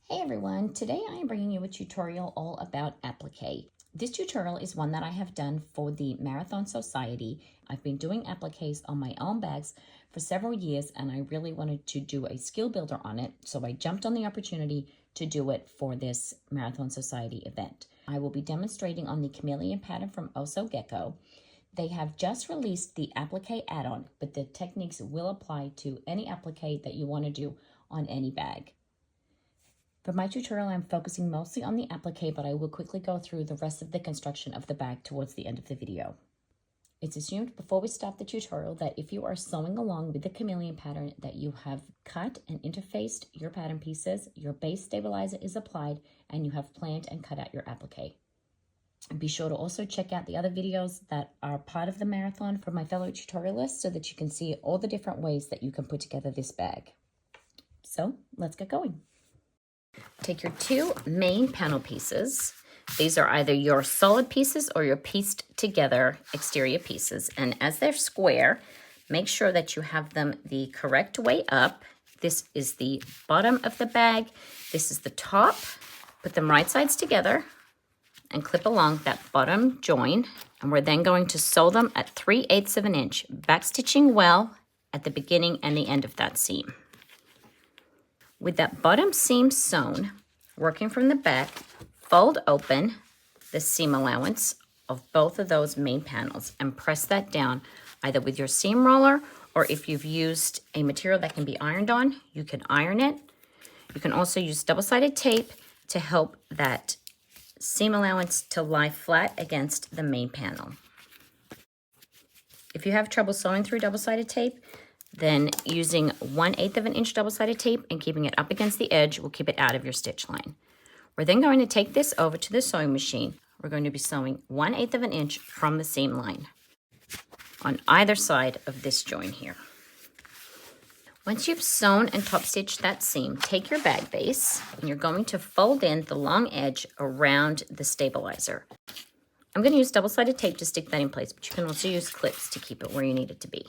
Hey everyone, today I am bringing you a tutorial all about applique. This tutorial is one that I have done for the Marathon Sewciety. I've been doing appliques on my own bags for several years and I really wanted to do a skill builder on it, so I jumped on the opportunity to do it for this Marathon Sewciety event. I will be demonstrating on the Chameleon pattern from Oh Sew Gecko. They have just released the applique add-on, but the techniques will apply to any applique that you want to do on any bag. For my tutorial, I'm focusing mostly on the applique, but I will quickly go through the rest of the construction of the bag towards the end of the video. It's assumed before we start the tutorial that if you are sewing along with the Chameleon pattern that you have cut and interfaced your pattern pieces, your base stabilizer is applied, and you have planned and cut out your applique. Be sure to also check out the other videos that are part of the marathon from my fellow tutorialists so that you can see all the different ways that you can put together this bag. So let's get going. Take your two main panel pieces. These are either your solid pieces or your pieced together exterior pieces. And as they're square, make sure that you have them the correct way up. This is the bottom of the bag. This is the top. Put them right sides together and clip along that bottom join. And we're then going to sew them at 3/8 of an inch, backstitching well at the beginning and the end of that seam. With that bottom seam sewn, working from the back, fold open the seam allowance of both of those main panels and press that down either with your seam roller, or if you've used a material that can be ironed on, you can iron it. You can also use double-sided tape to help that seam allowance to lie flat against the main panel. If you have trouble sewing through double-sided tape, then using 1/8 of an inch double-sided tape and keeping it up against the edge will keep it out of your stitch line. We're then going to take this over to the sewing machine. We're going to be sewing 1/8 of an inch from the seam line on either side of this join here. Once you've sewn and top stitched that seam, take your bag base and you're going to fold in the long edge around the stabilizer. I'm going to use double-sided tape to stick that in place, but you can also use clips to keep it where you need it to be.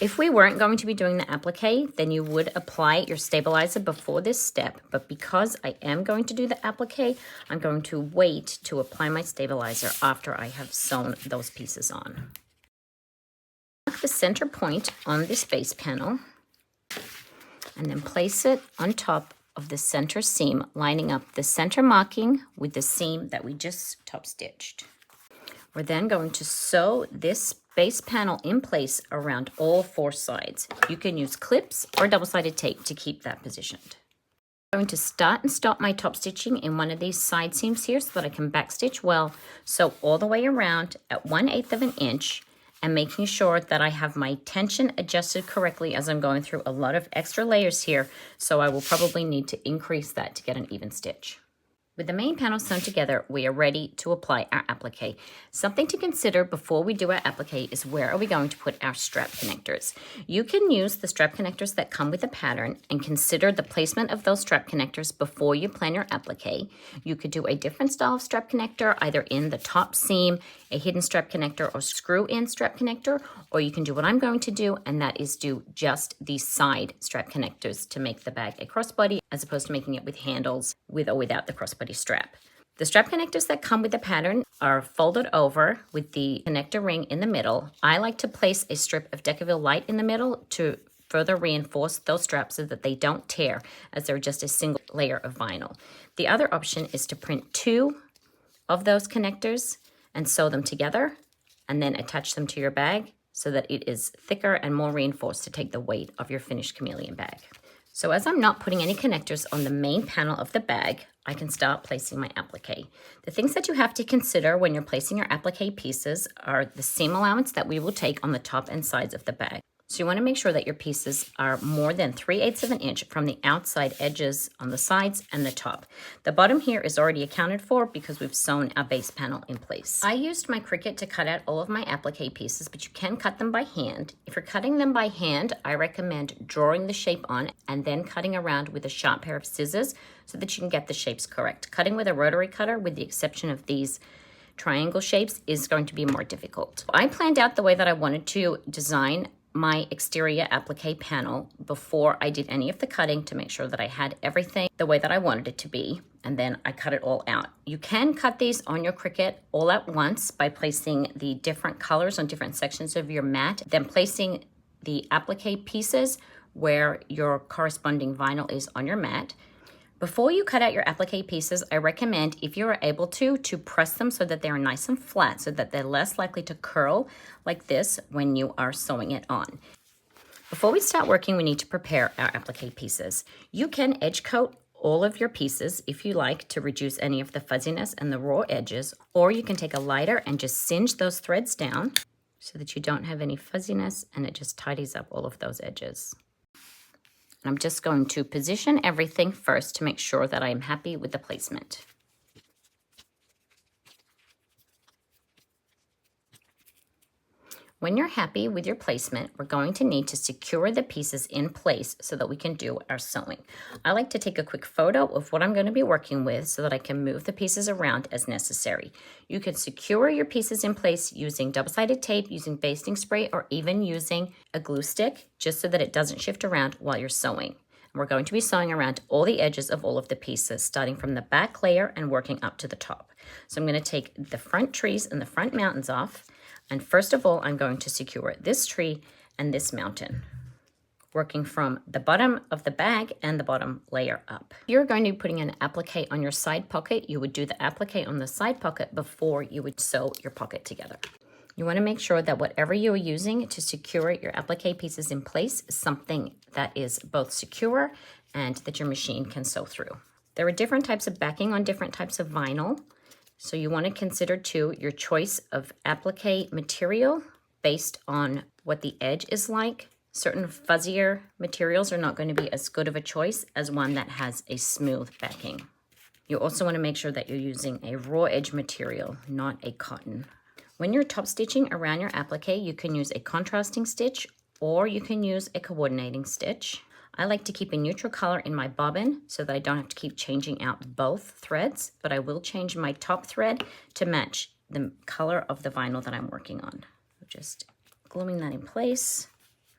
If we weren't going to be doing the applique, then you would apply your stabilizer before this step. But because I am going to do the applique, I'm going to wait to apply my stabilizer after I have sewn those pieces on. Mark the center point on this base panel and then place it on top of the center seam, lining up the center marking with the seam that we just top stitched. We're then going to sew this base panel in place around all four sides. You can use clips or double-sided tape to keep that positioned. I'm going to start and stop my top stitching in one of these side seams here so that I can backstitch well, sew all the way around at 1/8 of an inch and making sure that I have my tension adjusted correctly as I'm going through a lot of extra layers here, so I will probably need to increase that to get an even stitch. With the main panel sewn together, we are ready to apply our applique. Something to consider before we do our applique is where are we going to put our strap connectors. You can use the strap connectors that come with the pattern and consider the placement of those strap connectors before you plan your applique. You could do a different style of strap connector, either in the top seam, a hidden strap connector, or screw-in strap connector, or you can do what I'm going to do, and that is do just the side strap connectors to make the bag a crossbody, as opposed to making it with handles with or without the crossbody strap. The strap connectors that come with the pattern are folded over with the connector ring in the middle. I like to place a strip of Decaville Light in the middle to further reinforce those straps so that they don't tear, as they're just a single layer of vinyl. The other option is to print 2 of those connectors and sew them together and then attach them to your bag so that it is thicker and more reinforced to take the weight of your finished Chameleon bag. So as I'm not putting any connectors on the main panel of the bag, I can start placing my applique. The things that you have to consider when you're placing your applique pieces are the seam allowance that we will take on the top and sides of the bag. So you want to make sure that your pieces are more than 3/8 of an inch from the outside edges on the sides and the top. The bottom here is already accounted for because we've sewn our base panel in place. I used my Cricut to cut out all of my applique pieces, but you can cut them by hand. If you're cutting them by hand, I recommend drawing the shape on and then cutting around with a sharp pair of scissors so that you can get the shapes correct. Cutting with a rotary cutter, with the exception of these triangle shapes, is going to be more difficult. I planned out the way that I wanted to design my exterior applique panel before I did any of the cutting to make sure that I had everything the way that I wanted it to be, and then I cut it all out. You can cut these on your Cricut all at once by placing the different colors on different sections of your mat, then placing the applique pieces where your corresponding vinyl is on your mat. Before you cut out your applique pieces, I recommend, if you are able to press them so that they're nice and flat, so that they're less likely to curl like this when you are sewing it on. Before we start working, we need to prepare our applique pieces. You can edge coat all of your pieces if you like to reduce any of the fuzziness and the raw edges, or you can take a lighter and just singe those threads down so that you don't have any fuzziness, and it just tidies up all of those edges. I'm just going to position everything first to make sure that I am happy with the placement. When you're happy with your placement, we're going to need to secure the pieces in place so that we can do our sewing. I like to take a quick photo of what I'm going to be working with so that I can move the pieces around as necessary. You can secure your pieces in place using double-sided tape, using basting spray, or even using a glue stick, just so that it doesn't shift around while you're sewing. And we're going to be sewing around all the edges of all of the pieces, starting from the back layer and working up to the top. So I'm going to take the front trees and the front mountains off. And first of all, I'm going to secure this tree and this mountain, working from the bottom of the bag and the bottom layer up. If you're going to be putting an applique on your side pocket, you would do the applique on the side pocket before you would sew your pocket together. You want to make sure that whatever you are using to secure your applique pieces in place is something that is both secure and that your machine can sew through. There are different types of backing on different types of vinyl. So you want to consider too your choice of applique material based on what the edge is like. Certain fuzzier materials are not going to be as good of a choice as one that has a smooth backing. You also want to make sure that you're using a raw edge material, not a cotton. When you're top stitching around your applique, you can use a contrasting stitch or you can use a coordinating stitch. I like to keep a neutral color in my bobbin so that I don't have to keep changing out both threads, but I will change my top thread to match the color of the vinyl that I'm working on. Just gluing that in place,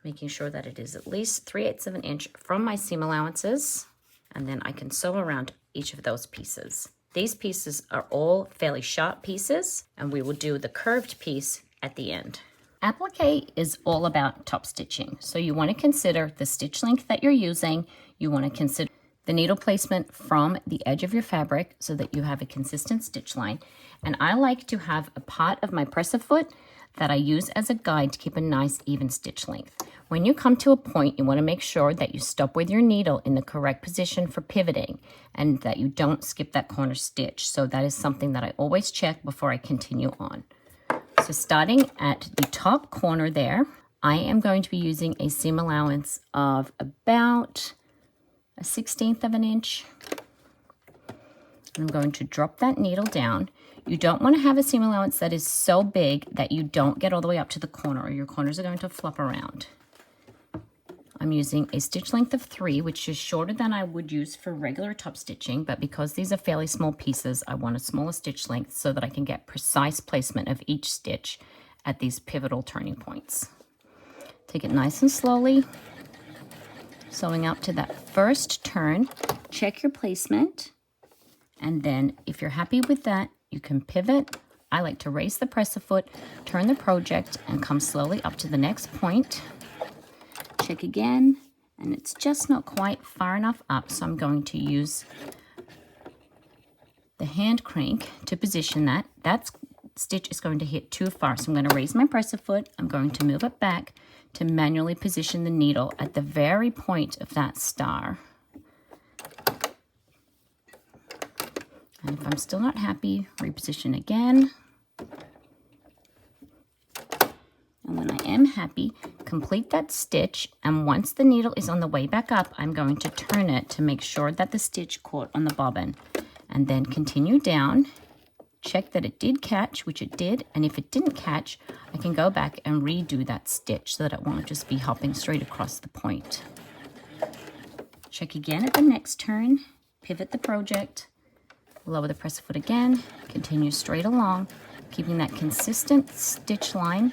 making sure that it is at least 3/8 of an inch from my seam allowances, and then I can sew around each of those pieces. These pieces are all fairly sharp pieces, and we will do the curved piece at the end. Applique is all about top stitching, so you want to consider the stitch length that you're using. You want to consider the needle placement from the edge of your fabric so that you have a consistent stitch line. And I like to have a part of my presser foot that I use as a guide to keep a nice even stitch length. When you come to a point, you want to make sure that you stop with your needle in the correct position for pivoting and that you don't skip that corner stitch. So that is something that I always check before I continue on. So starting at the top corner there, I am going to be using a seam allowance of about 1/16 of an inch. I'm going to drop that needle down. You don't want to have a seam allowance that is so big that you don't get all the way up to the corner, or your corners are going to flop around. I'm using a stitch length of 3, which is shorter than I would use for regular top stitching, but because these are fairly small pieces, I want a smaller stitch length so that I can get precise placement of each stitch at these pivotal turning points. Take it nice and slowly, sewing up to that first turn. Check your placement, and then if you're happy with that, you can pivot. I like to raise the presser foot, turn the project, and come slowly up to the next point. Check again, and it's just not quite far enough up, so I'm going to use the hand crank to position that. That stitch is going to hit too far, so I'm going to raise my presser foot. I'm going to move it back to manually position the needle at the very point of that star. And if I'm still not happy, reposition again. And when I am happy, complete that stitch, and once the needle is on the way back up, I'm going to turn it to make sure that the stitch caught on the bobbin, and then continue down. Check that it did catch, which it did, and if it didn't catch, I can go back and redo that stitch so that it won't just be hopping straight across the point. Check again at the next turn, pivot the project, lower the presser foot again, continue straight along, keeping that consistent stitch line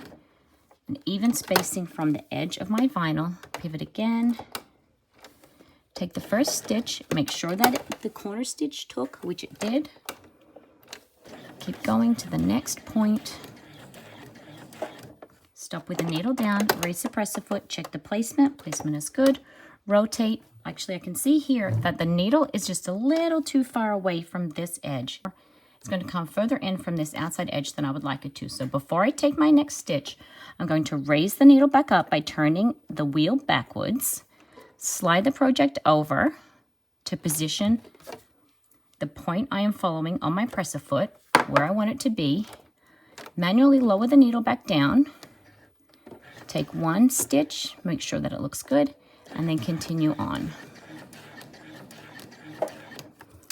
an even spacing from the edge of my vinyl. Pivot again. Take the first stitch, make sure that the corner stitch took, which it did. Keep going to the next point. Stop with the needle down, raise the presser foot, check the placement. Placement is good. Rotate. Actually, I can see here that the needle is just a little too far away from this edge. It's going to come further in from this outside edge than I would like it to. So before I take my next stitch, I'm going to raise the needle back up by turning the wheel backwards. Slide the project over to position the point I am following on my presser foot where I want it to be. Manually lower the needle back down. Take one stitch, make sure that it looks good, and then continue on.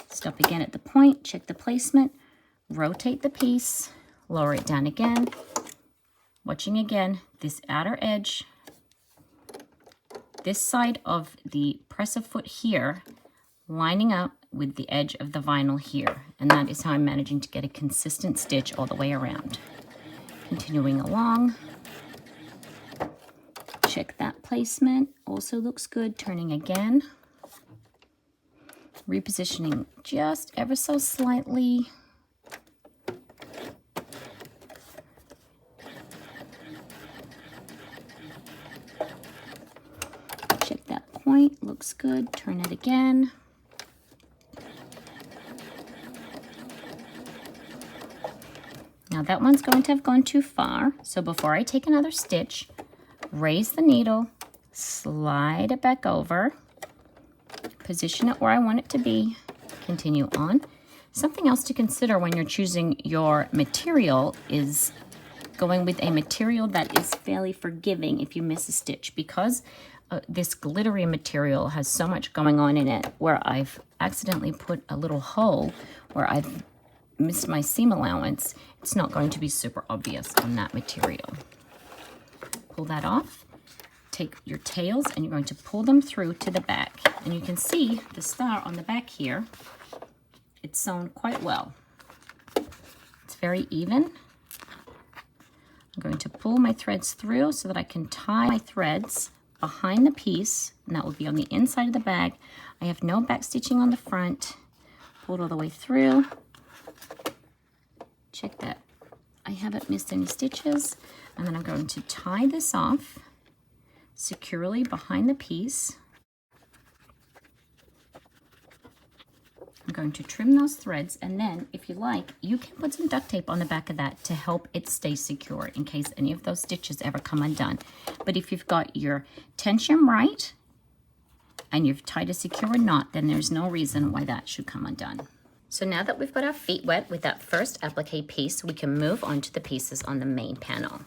Stop again at the point, check the placement, rotate the piece, lower it down again, watching again this outer edge. This side of the presser foot here lining up with the edge of the vinyl here, and that is how I'm managing to get a consistent stitch all the way around. Continuing along, check that placement, also looks good. Turning again, repositioning just ever so slightly. Point looks good. Turn it again. Now that one's going to have gone too far, so before I take another stitch, raise the needle, slide it back over, position it where I want it to be, continue on. Something else to consider when you're choosing your material is going with a material that is fairly forgiving if you miss a stitch, because this glittery material has so much going on in it where I've accidentally put a little hole where I've missed my seam allowance. It's not going to be super obvious on that material. Pull that off. Take your tails and you're going to pull them through to the back. And you can see the star on the back here. It's sewn quite well. It's very even. I'm going to pull my threads through so that I can tie my threads behind the piece, and that will be on the inside of the bag. I have no back stitching on the front. Pull it all the way through. Check that I haven't missed any stitches, and then I'm going to tie this off securely behind the piece. I'm going to trim those threads, and then if you like, you can put some duct tape on the back of that to help it stay secure in case any of those stitches ever come undone. But if you've got your tension right and you've tied a secure knot, then there's no reason why that should come undone. So now that we've got our feet wet with that first applique piece, we can move on to the pieces on the main panel.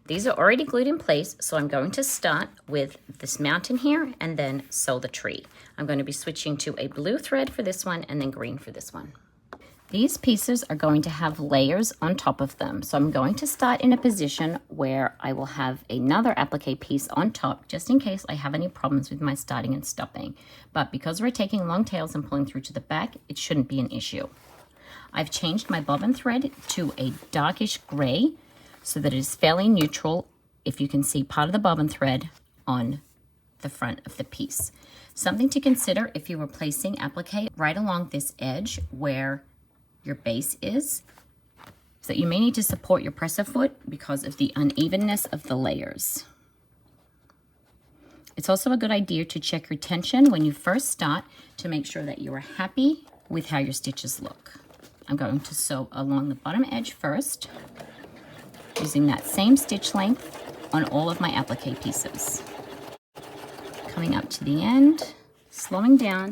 These are already glued in place, so I'm going to start with this mountain here and then sew the tree. I'm going to be switching to a blue thread for this one and then green for this one. These pieces are going to have layers on top of them, so I'm going to start in a position where I will have another applique piece on top just in case I have any problems with my starting and stopping. But because we're taking long tails and pulling through to the back, it shouldn't be an issue. I've changed my bobbin thread to a darkish gray so that it is fairly neutral if you can see part of the bobbin thread on the front of the piece. Something to consider if you were placing applique right along this edge where your base is that you may need to support your presser foot because of the unevenness of the layers. It's also a good idea to check your tension when you first start to make sure that you are happy with how your stitches look. I'm going to sew along the bottom edge first, using that same stitch length on all of my applique pieces. Coming up to the end, slowing down,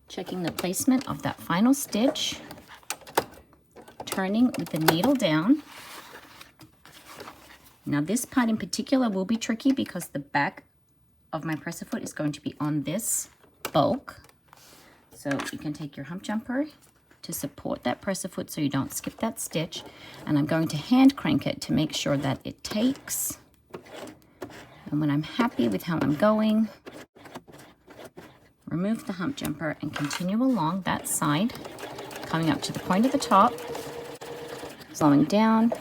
checking the placement of that final stitch, turning with the needle down. Now this part in particular will be tricky because the back of my presser foot is going to be on this bulk. So you can take your hump jumper to support that presser foot so you don't skip that stitch. And I'm going to hand crank it to make sure that it takes. And when I'm happy with how I'm going, remove the hump jumper and continue along that side, coming up to the point of the top, slowing down,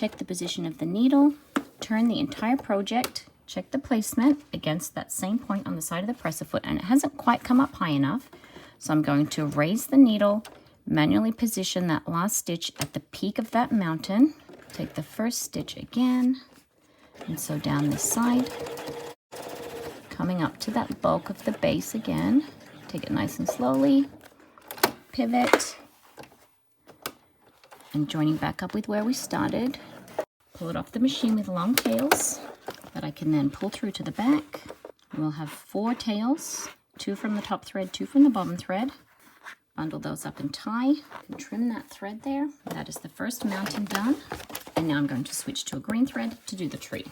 check the position of the needle, turn the entire project, check the placement against that same point on the side of the presser foot, and it hasn't quite come up high enough. So I'm going to raise the needle, manually position that last stitch at the peak of that mountain, take the first stitch again, and sew down this side, coming up to that bulk of the base again, take it nice and slowly, pivot, and joining back up with where we started. Pull it off the machine with long tails that I can then pull through to the back. We'll have 4 tails, 2 from the top thread, 2 from the bottom thread. Bundle those up and tie and trim that thread there. That is the first mountain done. And now I'm going to switch to a green thread to do the tree.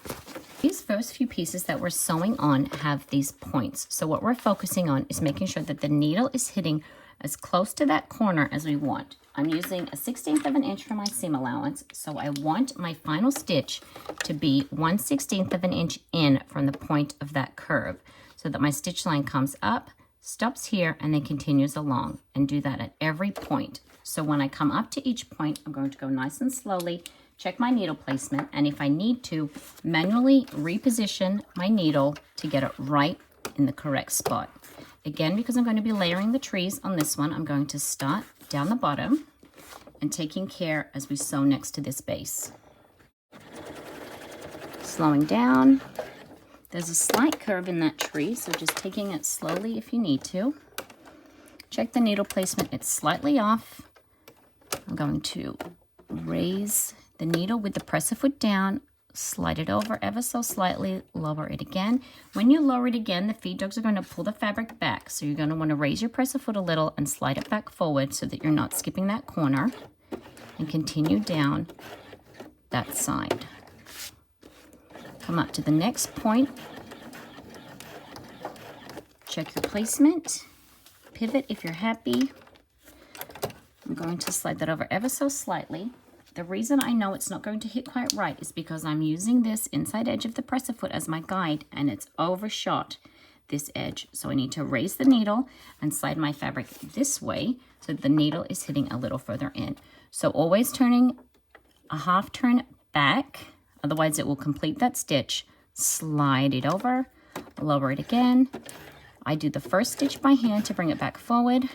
These first few pieces that we're sewing on have these points. So what we're focusing on is making sure that the needle is hitting as close to that corner as we want. I'm using a 1/16 of an inch for my seam allowance, so I want my final stitch to be 1/16 of an inch in from the point of that curve, so that my stitch line comes up, stops here, and then continues along, and do that at every point. So when I come up to each point, I'm going to go nice and slowly, check my needle placement, and if I need to, manually reposition my needle to get it right in the correct spot. Again, because I'm going to be layering the trees on this one, I'm going to start down the bottom and taking care as we sew next to this base. Slowing down. There's a slight curve in that tree, so just taking it slowly if you need to. Check the needle placement, it's slightly off. I'm going to raise the needle with the presser foot down, slide it over ever so slightly, lower it again. When you lower it again, the feed dogs are going to pull the fabric back, so you're going to want to raise your presser foot a little and slide it back forward so that you're not skipping that corner, and continue down that side. Come up to the next point, check your placement, pivot if you're happy. I'm going to slide that over ever so slightly. The reason I know it's not going to hit quite right is because I'm using this inside edge of the presser foot as my guide, and it's overshot this edge. So I need to raise the needle and slide my fabric this way so the needle is hitting a little further in. So always turning a half turn back, otherwise it will complete that stitch. Slide it over, lower it again. I do the first stitch by hand to bring it back forward,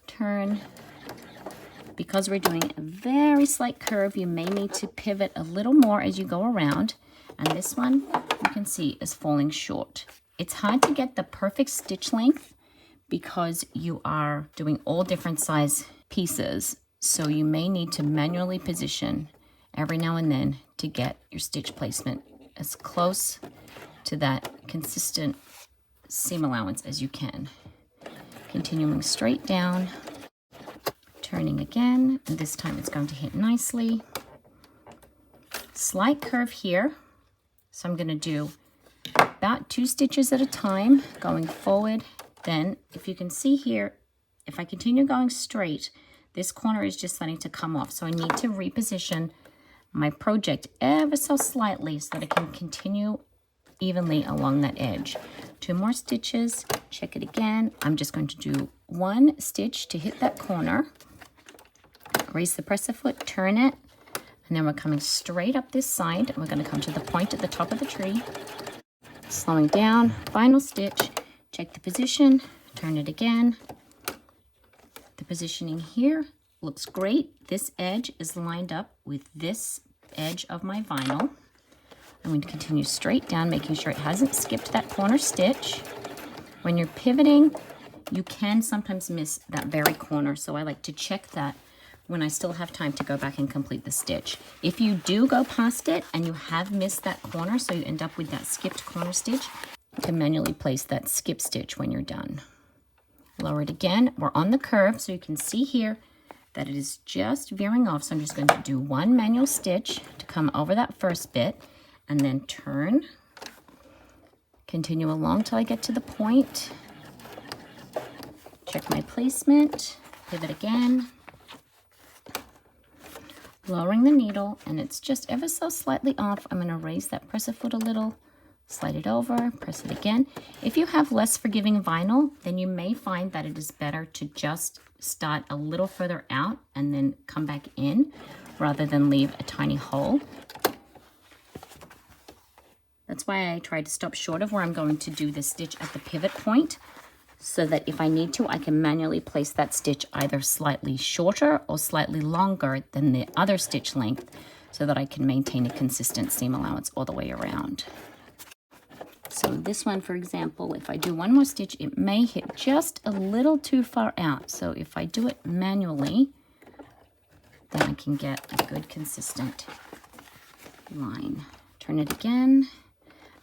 turn. Because we're doing a very slight curve, you may need to pivot a little more as you go around. And this one, you can see, is falling short. It's hard to get the perfect stitch length because you are doing all different size pieces. So you may need to manually position every now and then to get your stitch placement as close to that consistent seam allowance as you can. Continuing straight down. Turning again, and this time it's going to hit nicely. Slight curve here, so I'm going to do about 2 stitches at a time going forward. Then if you can see here, if I continue going straight, this corner is just starting to come off, so I need to reposition my project ever so slightly so that I can continue evenly along that edge. 2 more stitches, check it again. I'm just going to do 1 stitch to hit that corner. Raise the presser foot, turn it, and then we're coming straight up this side, and we're going to come to the point at the top of the tree. Slowing down, final stitch, check the position, turn it again. The positioning here looks great. This edge is lined up with this edge of my vinyl. I'm going to continue straight down, making sure it hasn't skipped that corner stitch. When you're pivoting, you can sometimes miss that very corner, so I like to check that when I still have time to go back and complete the stitch. If you do go past it and you have missed that corner, so you end up with that skipped corner stitch, you can manually place that skip stitch when you're done. Lower it again. We're on the curve, so you can see here that it is just veering off. So I'm just going to do 1 manual stitch to come over that first bit, and then turn. Continue along till I get to the point. Check my placement, pivot again. Lowering the needle, and it's just ever so slightly off. I'm going to raise that presser foot a little, slide it over, press it again. If you have less forgiving vinyl, then you may find that it is better to just start a little further out and then come back in, rather than leave a tiny hole. That's why I tried to stop short of where I'm going to do the stitch at the pivot point, so that if I need to, I can manually place that stitch either slightly shorter or slightly longer than the other stitch length, so that I can maintain a consistent seam allowance all the way around. So this one, for example, if I do one more stitch, it may hit just a little too far out. So if I do it manually, then I can get a good consistent line. Turn it again,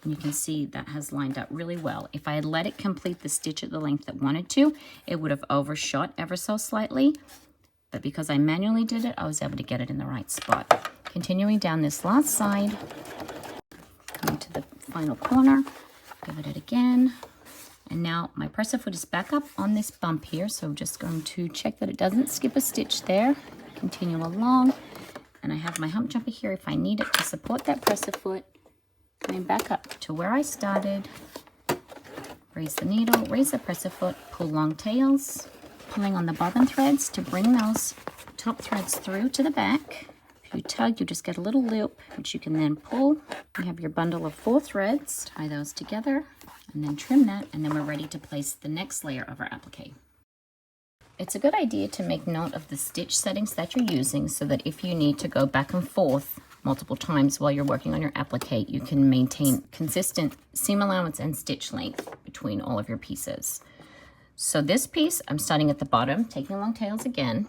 and you can see that has lined up really well. If I had let it complete the stitch at the length it wanted to, it would have overshot ever so slightly. But because I manually did it, I was able to get it in the right spot. Continuing down this last side, coming to the final corner, pivot it again. And now my presser foot is back up on this bump here, so I'm just going to check that it doesn't skip a stitch there. Continue along, and I have my hump jumper here if I need it to support that presser foot. Coming back up to where I started, raise the needle, raise the presser foot, pull long tails, pulling on the bobbin threads to bring those top threads through to the back. If you tug, you just get a little loop, which you can then pull. You have your bundle of 4 threads, tie those together, and then trim that, and then we're ready to place the next layer of our applique. It's a good idea to make note of the stitch settings that you're using, so that if you need to go back and forth multiple times while you're working on your applique, you can maintain consistent seam allowance and stitch length between all of your pieces. So this piece, I'm starting at the bottom, taking long tails again.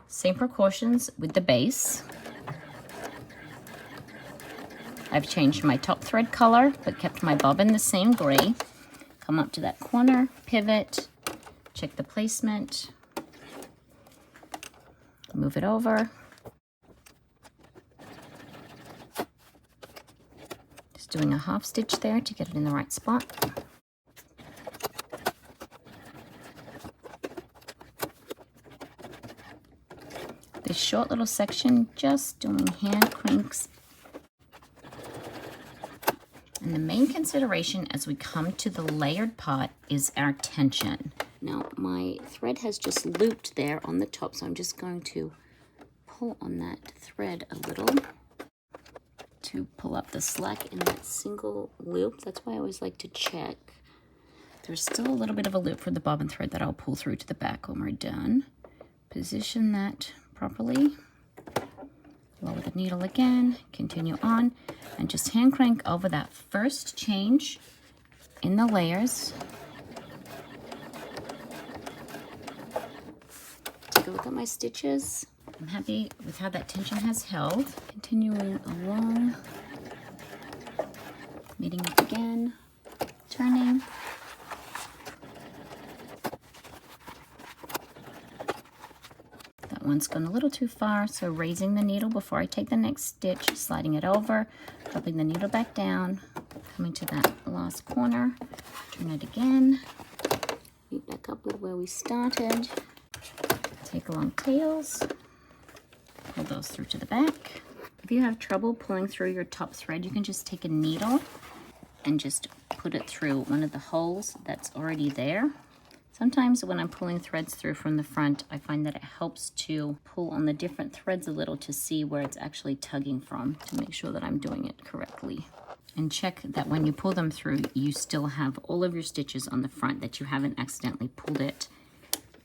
Same precautions with the base. I've changed my top thread color, but kept my bobbin the same gray. Come up to that corner, pivot, check the placement, move it over. Just doing a half stitch there to get it in the right spot. This short little section, just doing hand cranks. And the main consideration as we come to the layered part is our tension. Now my thread has just looped there on the top, so I'm just going to pull on that thread a little to pull up the slack in that single loop. That's why I always like to check. There's still a little bit of a loop for the bobbin thread that I'll pull through to the back when we're done. Position that properly. Lower the needle again, continue on, and just hand crank over that first change in the layers. Take a look at my stitches. I'm happy with how that tension has held. Continuing along, meeting up again, turning. One's gone a little too far, so raising the needle before I take the next stitch, sliding it over, dropping the needle back down, coming to that last corner, turn it again, meet back up with where we started, take long tails, pull those through to the back. If you have trouble pulling through your top thread, you can just take a needle and just put it through one of the holes that's already there. Sometimes when I'm pulling threads through from the front, I find that it helps to pull on the different threads a little to see where it's actually tugging from, to make sure that I'm doing it correctly. And check that when you pull them through, you still have all of your stitches on the front, that you haven't accidentally pulled it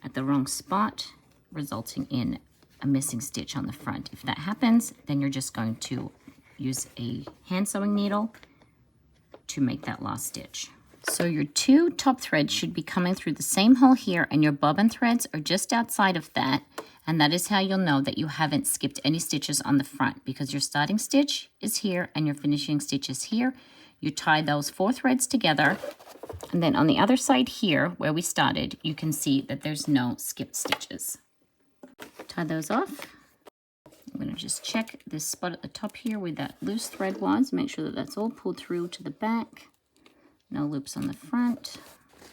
at the wrong spot, resulting in a missing stitch on the front. If that happens, then you're just going to use a hand sewing needle to make that last stitch. So your 2 top threads should be coming through the same hole here, and your bobbin threads are just outside of that. And that is how you'll know that you haven't skipped any stitches on the front, because your starting stitch is here and your finishing stitch is here. You tie those 4 threads together, and then on the other side here where we started, you can see that there's no skipped stitches. Tie those off. I'm going to just check this spot at the top here where that loose thread was, make sure that that's all pulled through to the back. No loops on the front.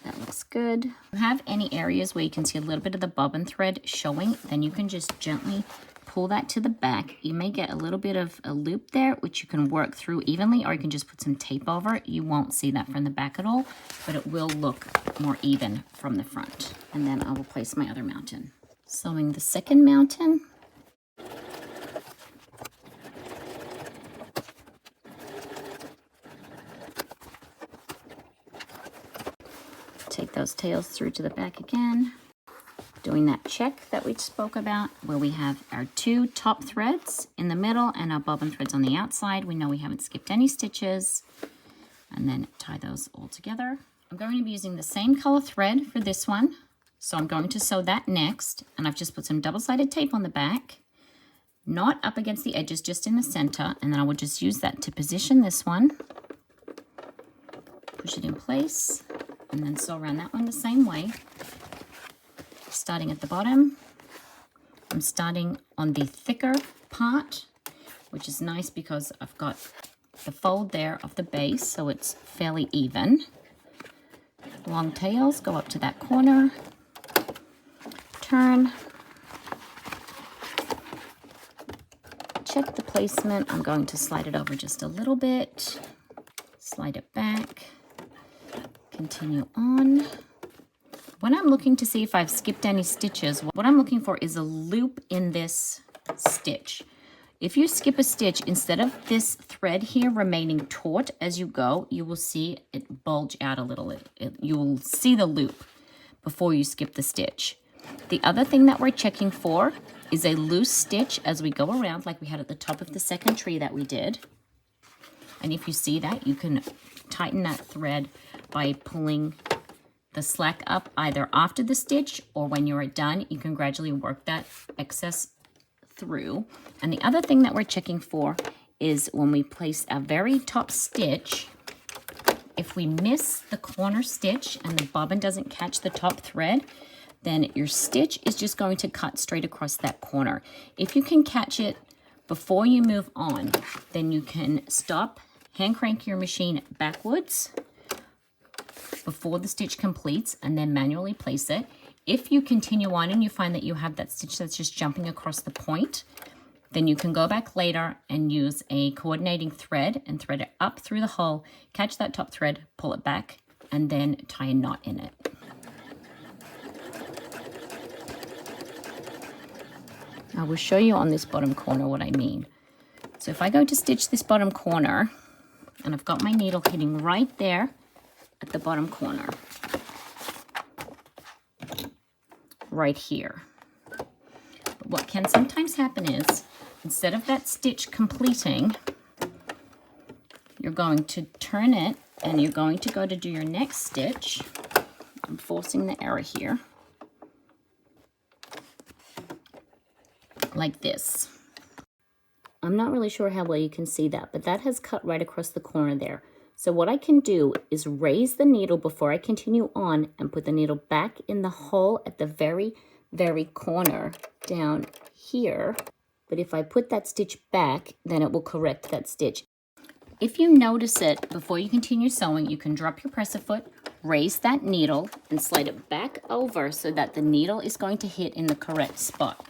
That looks good. If you have any areas where you can see a little bit of the bobbin thread showing, then you can just gently pull that to the back. You may get a little bit of a loop there, which you can work through evenly, or you can just put some tape over it. You won't see that from the back at all, but it will look more even from the front. And then I will place my other mountain. Sewing the second mountain. tails through to the back again. Doing that check that we spoke about, where we have our 2 top threads in the middle and our bobbin threads on the outside. We know we haven't skipped any stitches. And then tie those all together. I'm going to be using the same color thread for this one. So I'm going to sew that next. And I've just put some double-sided tape on the back. Not up against the edges, just in the center. And then I will just use that to position this one. Push it in place. And then sew around that one the same way. Starting at the bottom, I'm starting on the thicker part, which is nice because I've got the fold there of the base, so it's fairly even. Long tails go up to that corner, turn, check the placement. I'm going to slide it over just a little bit, slide it back, continue on. When I'm looking to see if I've skipped any stitches, what I'm looking for is a loop in this stitch. If you skip a stitch, instead of this thread here remaining taut as you go, you will see it bulge out a little. You will see the loop before you skip the stitch. The other thing that we're checking for is a loose stitch as we go around, like we had at the top of the second tree that we did. And if you see that, you can tighten that thread by pulling the slack up either after the stitch or when you're done. You can gradually work that excess through. And the other thing that we're checking for is when we place our very top stitch, if we miss the corner stitch and the bobbin doesn't catch the top thread, then your stitch is just going to cut straight across that corner. If you can catch it before you move on, then you can stop, hand crank your machine backwards before the stitch completes and then manually place it. If you continue on and you find that you have that stitch that's just jumping across the point, then you can go back later and use a coordinating thread and thread it up through the hole, catch that top thread, pull it back, and then tie a knot in it. I will show you on this bottom corner what I mean. So if I go to stitch this bottom corner, and I've got my needle hitting right there at the bottom corner, right here. But what can sometimes happen is, instead of that stitch completing, you're going to turn it and you're going to go to do your next stitch. I'm forcing the error here. Like this. I'm not really sure how well you can see that, but that has cut right across the corner there. So what I can do is raise the needle before I continue on and put the needle back in the hole at the very, very corner down here. But if I put that stitch back, then it will correct that stitch. If you notice it before you continue sewing, you can drop your presser foot, raise that needle, and slide it back over so that the needle is going to hit in the correct spot.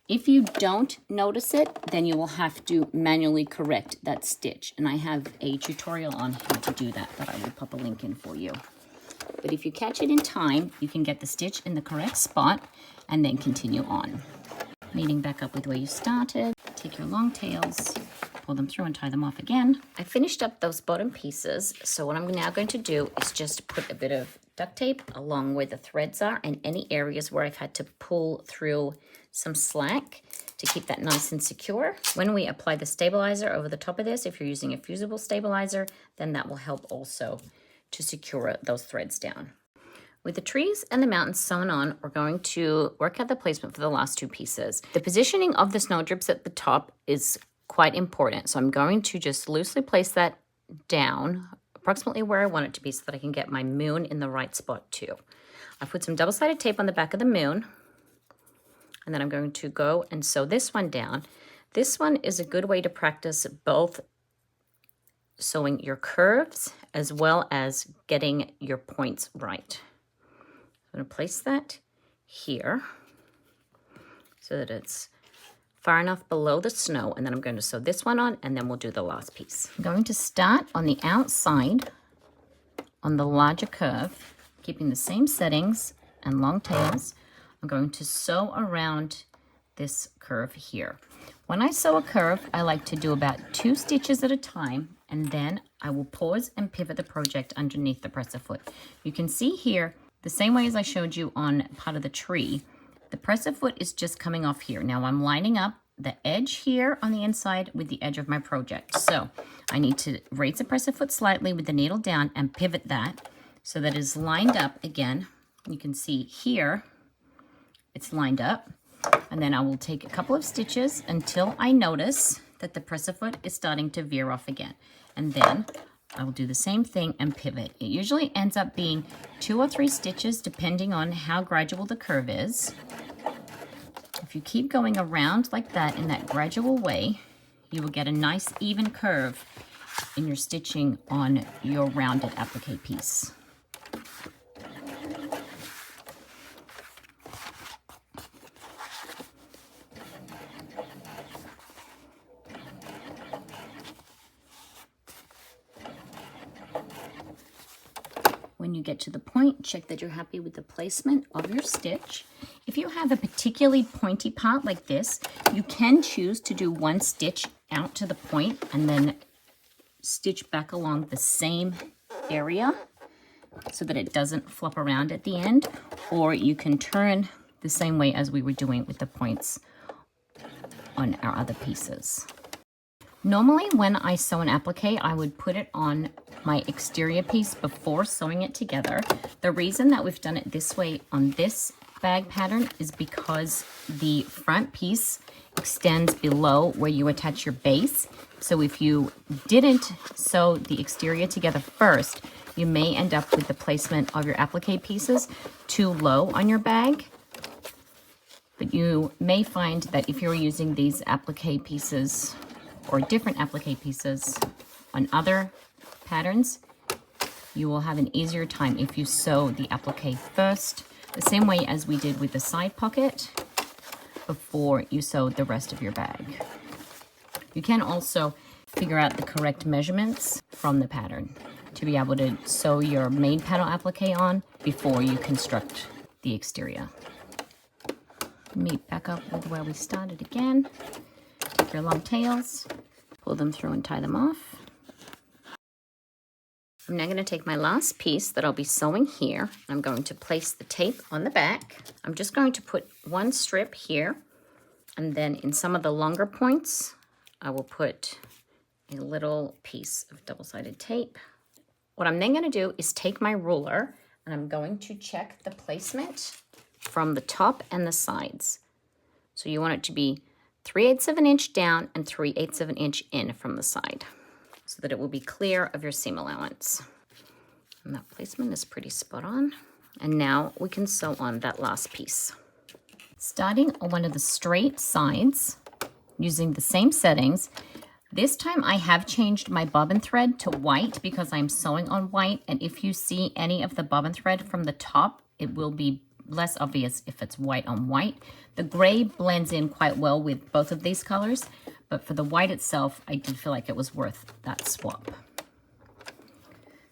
If you don't notice it, then you will have to manually correct that stitch. And I have a tutorial on how to do that I will pop a link in for you. But if you catch it in time, you can get the stitch in the correct spot and then continue on. Meeting back up with where you started, take your long tails, pull them through and tie them off again. I finished up those bottom pieces, so what I'm now going to do is just put a bit of duct tape along where the threads are and any areas where I've had to pull through some slack to keep that nice and secure. When we apply the stabilizer over the top of this, if you're using a fusible stabilizer, then that will help also to secure those threads down. With the trees and the mountains sewn on, we're going to work out the placement for the last 2 pieces. The positioning of the snowdrips at the top is quite important, so I'm going to just loosely place that down approximately where I want it to be so that I can get my moon in the right spot too. I put some double-sided tape on the back of the moon, and then I'm going to go and sew this one down. This one is a good way to practice both sewing your curves as well as getting your points right. I'm going to place that here so that it's far enough below the snow, and then I'm going to sew this one on, and then we'll do the last piece. I'm going to start on the outside on the larger curve, keeping the same settings and long tails. I'm going to sew around this curve here. When I sew a curve, I like to do about 2 stitches at a time, and then I will pause and pivot the project underneath the presser foot. You can see here The same way as I showed you on part of the tree, the presser foot is just coming off here. Now I'm lining up the edge here on the inside with the edge of my project. So I need to raise the presser foot slightly with the needle down and pivot that so that it is lined up again. You can see here it's lined up. And then I will take a couple of stitches until I notice that the presser foot is starting to veer off again. And then I will do the same thing and pivot. It usually ends up being 2 or 3 stitches depending on how gradual the curve is. If you keep going around like that in that gradual way, you will get a nice even curve in your stitching on your rounded applique piece. When you get to the point, check that you're happy with the placement of your stitch. If you have a particularly pointy part like this, you can choose to do 1 stitch out to the point and then stitch back along the same area so that it doesn't flop around at the end. Or you can turn the same way as we were doing with the points on our other pieces. Normally when I sew an applique, I would put it on my exterior piece before sewing it together. The reason that we've done it this way on this bag pattern is because the front piece extends below where you attach your base. So if you didn't sew the exterior together first, you may end up with the placement of your applique pieces too low on your bag. But you may find that if you're using these applique pieces or different applique pieces on other patterns, you will have an easier time if you sew the applique first, the same way as we did with the side pocket before you sew the rest of your bag. You can also figure out the correct measurements from the pattern to be able to sew your main panel applique on before you construct the exterior. Meet back up with where we started again. Take your long tails, pull them through and tie them off. I'm now going to take my last piece that I'll be sewing here. I'm going to place the tape on the back. I'm just going to put 1 strip here, and then in some of the longer points, I will put a little piece of double-sided tape. What I'm then going to do is take my ruler, and I'm going to check the placement from the top and the sides. So you want it to be 3/8 of an inch down and 3/8 of an inch in from the side, so that it will be clear of your seam allowance. And that placement is pretty spot on. And now we can sew on that last piece. Starting on one of the straight sides, using the same settings, this time I have changed my bobbin thread to white because I'm sewing on white. And if you see any of the bobbin thread from the top, it will be less obvious if it's white on white. The gray blends in quite well with both of these colors, but for the white itself, I did feel like it was worth that swap.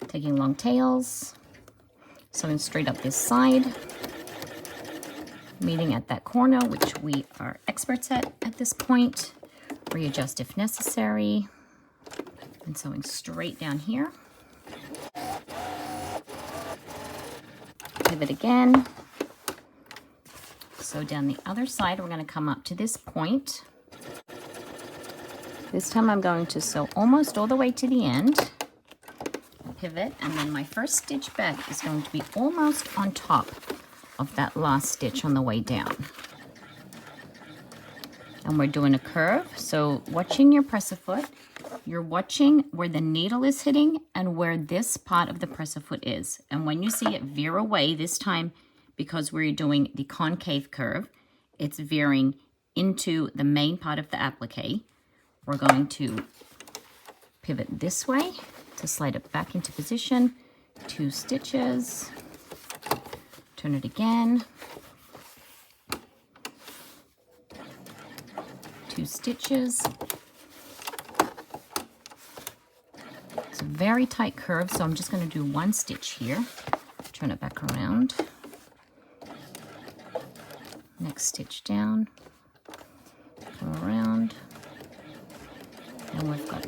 Taking long tails, sewing straight up this side, meeting at that corner, which we are experts at this point. Readjust if necessary, and sewing straight down here. Pivot again. Sew down the other side. We're going to come up to this point. This time I'm going to sew almost all the way to the end. Pivot, and then my first stitch back is going to be almost on top of that last stitch on the way down. And we're doing a curve, so watching your presser foot, you're watching where the needle is hitting and where this part of the presser foot is. And when you see it veer away, this time, because we're doing the concave curve, it's veering into the main part of the applique. We're going to pivot this way to slide it back into position, 2 stitches, turn it again, 2 stitches. It's a very tight curve, so I'm just going to do 1 stitch here, turn it back around, next stitch down, come around, and we've got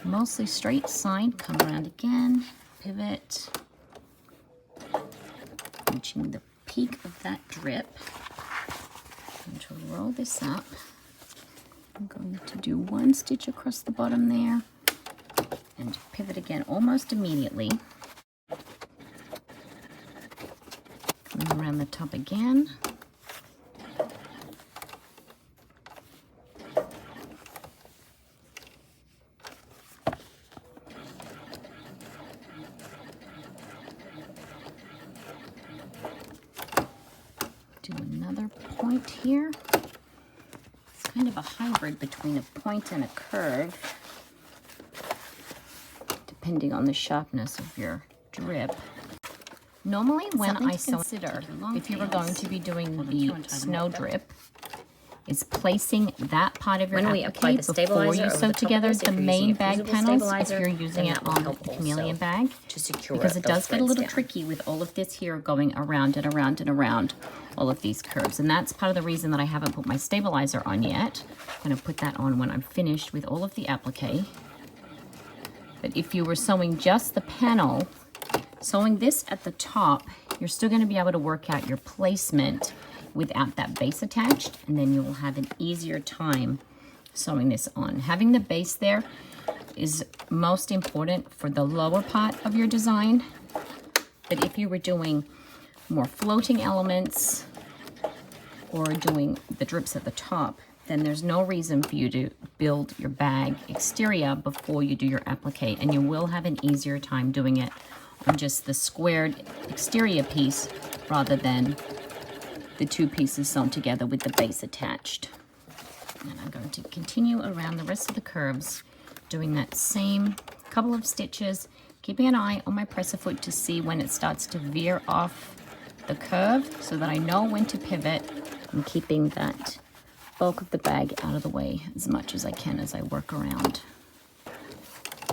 mostly straight side, come around again, pivot, watching the peak of that drip. I'm going to roll this up. I'm going to do one stitch across the bottom there and pivot again almost immediately. Coming around the top again. Do another point here. It's kind of a hybrid between a point and a curve, depending on the sharpness of your drip. Normally when I consider, if you were going to be doing the snow drip, is placing that part of your applique before you sew together the main bag panels if you're using it on the Chameleon bag, because it does get a little tricky with all of this here going around and around and around all of these curves. And that's part of the reason that I haven't put my stabilizer on yet. I'm going to put that on when I'm finished with all of the applique. But if you were sewing just the panel, sewing this at the top, you're still going to be able to work out your placement without that base attached, and then you will have an easier time sewing this on. Having the base there is most important for the lower part of your design, but if you were doing more floating elements or doing the drips at the top, then there's no reason for you to build your bag exterior before you do your applique, and you will have an easier time doing it on just the squared exterior piece rather than the two pieces sewn together with the base attached. And I'm going to continue around the rest of the curves, doing that same couple of stitches, keeping an eye on my presser foot to see when it starts to veer off the curve so that I know when to pivot, and keeping that bulk of the bag out of the way as much as I can as I work around.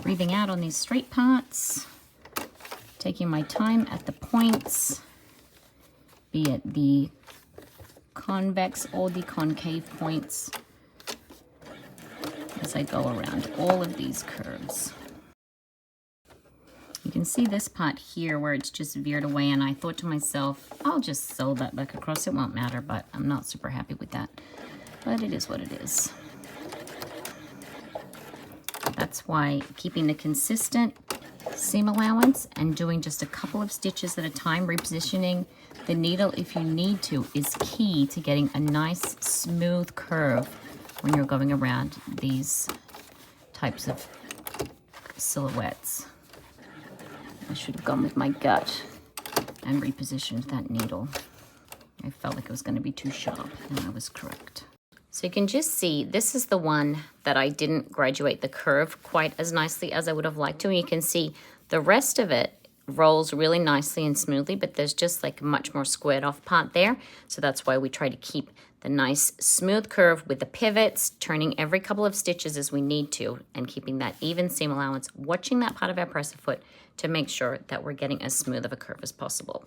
Breathing out on these straight parts, taking my time at the points, be it the convex or the concave points, as I go around all of these curves. You can see this part here where it's just veered away, and I thought to myself, I'll just sew that back across, it won't matter, but I'm not super happy with that. But it is what it is. That's why keeping the consistent seam allowance and doing just a couple of stitches at a time, repositioning the needle if you need to, is key to getting a nice smooth curve when you're going around these types of silhouettes. I should have gone with my gut and repositioned that needle. I felt like it was going to be too sharp, and I was correct. So you can just see this is the one that I didn't graduate the curve quite as nicely as I would have liked to. And you can see the rest of it rolls really nicely and smoothly, but there's just like a much more squared off part there. So that's why we try to keep the nice smooth curve with the pivots, turning every couple of stitches as we need to, and keeping that even seam allowance, watching that part of our presser foot to make sure that we're getting as smooth of a curve as possible.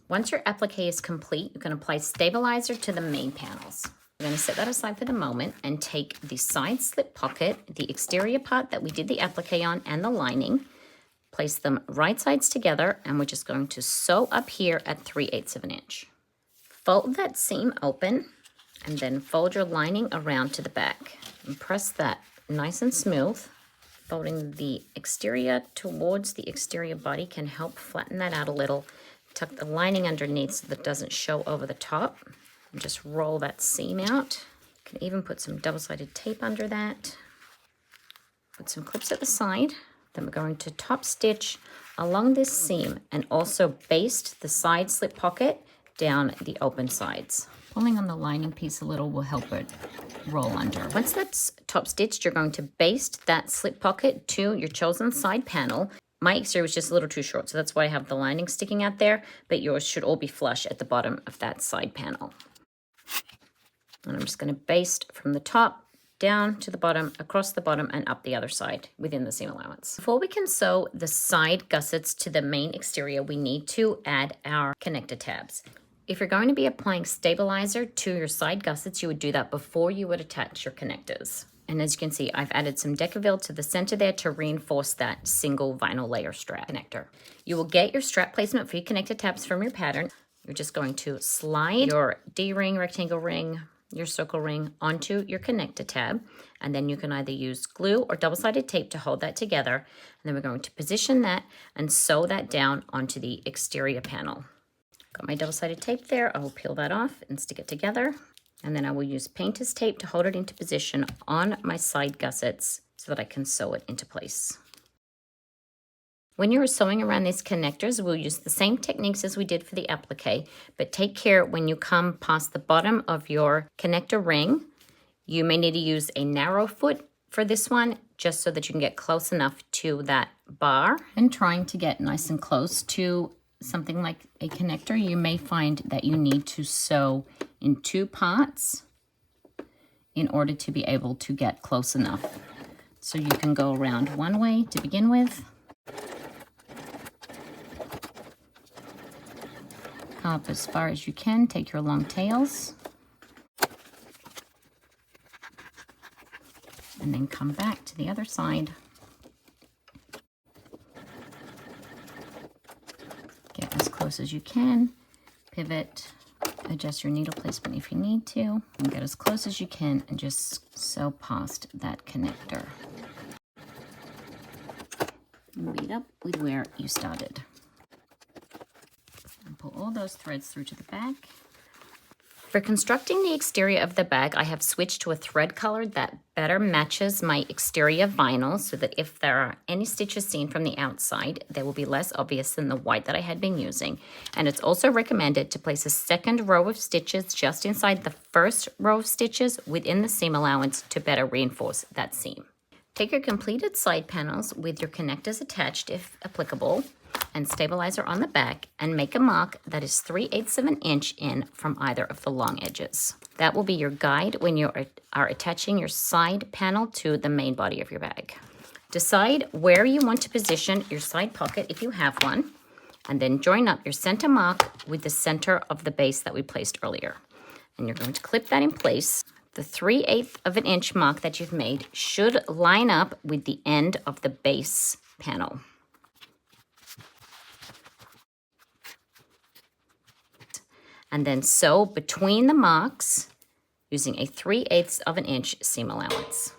Once your applique is complete, you can apply stabilizer to the main panels. We're going to set that aside for the moment and take the side slip pocket, the exterior part that we did the applique on, and the lining, place them right sides together, and we're just going to sew up here at 3/8 of an inch. Fold that seam open, and then fold your lining around to the back. And press that nice and smooth. Folding the exterior towards the exterior body can help flatten that out a little. Tuck the lining underneath so that it doesn't show over the top. And just roll that seam out. You can even put some double-sided tape under that. Put some clips at the side. Then we're going to top stitch along this seam and also baste the side slip pocket down the open sides. Pulling on the lining piece a little will help it roll under. Once that's top stitched, you're going to baste that slip pocket to your chosen side panel. My exterior was just a little too short, so that's why I have the lining sticking out there, but yours should all be flush at the bottom of that side panel. And I'm just going to baste from the top down to the bottom, across the bottom, and up the other side within the seam allowance. Before we can sew the side gussets to the main exterior, we need to add our connector tabs. If you're going to be applying stabilizer to your side gussets, you would do that before you would attach your connectors. And as you can see, I've added some Decaville to the center there to reinforce that single vinyl layer strap connector. You will get your strap placement for your connector tabs from your pattern. You're just going to slide your D-ring, rectangle ring, your circle ring onto your connector tab. And then you can either use glue or double-sided tape to hold that together. And then we're going to position that and sew that down onto the exterior panel. Got my double-sided tape there. I will peel that off and stick it together. And then I will use painter's tape to hold it into position on my side gussets so that I can sew it into place. When you're sewing around these connectors, we'll use the same techniques as we did for the applique, but take care when you come past the bottom of your connector ring. You may need to use a narrow foot for this one, just so that you can get close enough to that bar. And trying to get nice and close to something like a connector, you may find that you need to sew in 2 parts in order to be able to get close enough. So you can go around one way to begin with. Come up as far as you can, take your long tails. And then come back to the other side. Get as close as you can, pivot, adjust your needle placement if you need to, and get as close as you can and just sew past that connector. Meet up with where you started. And pull all those threads through to the back. For constructing the exterior of the bag, I have switched to a thread color that better matches my exterior vinyl so that if there are any stitches seen from the outside, they will be less obvious than the white that I had been using. And it's also recommended to place a second row of stitches just inside the first row of stitches within the seam allowance to better reinforce that seam. Take your completed side panels with your connectors attached if applicable, and stabilizer on the back, and make a mark that is 3/8 of an inch in from either of the long edges. That will be your guide when you are attaching your side panel to the main body of your bag. Decide where you want to position your side pocket if you have one, and then join up your center mark with the center of the base that we placed earlier. And you're going to clip that in place. The 3/8 of an inch mark that you've made should line up with the end of the base panel. And then sew between the marks using a 3/8 of an inch seam allowance.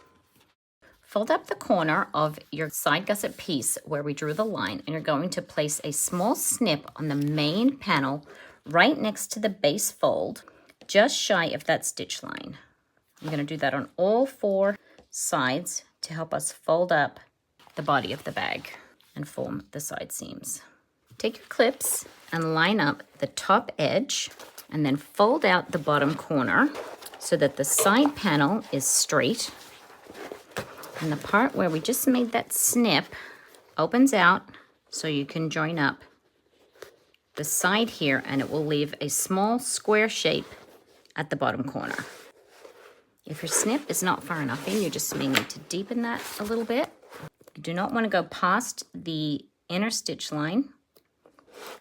Fold up the corner of your side gusset piece where we drew the line, and you're going to place a small snip on the main panel right next to the base fold, just shy of that stitch line. I'm going to do that on all 4 sides to help us fold up the body of the bag and form the side seams. Take your clips and line up the top edge and then fold out the bottom corner so that the side panel is straight. And the part where we just made that snip opens out so you can join up the side here, and it will leave a small square shape at the bottom corner. If your snip is not far enough in, you just may need to deepen that a little bit. You do not want to go past the inner stitch line.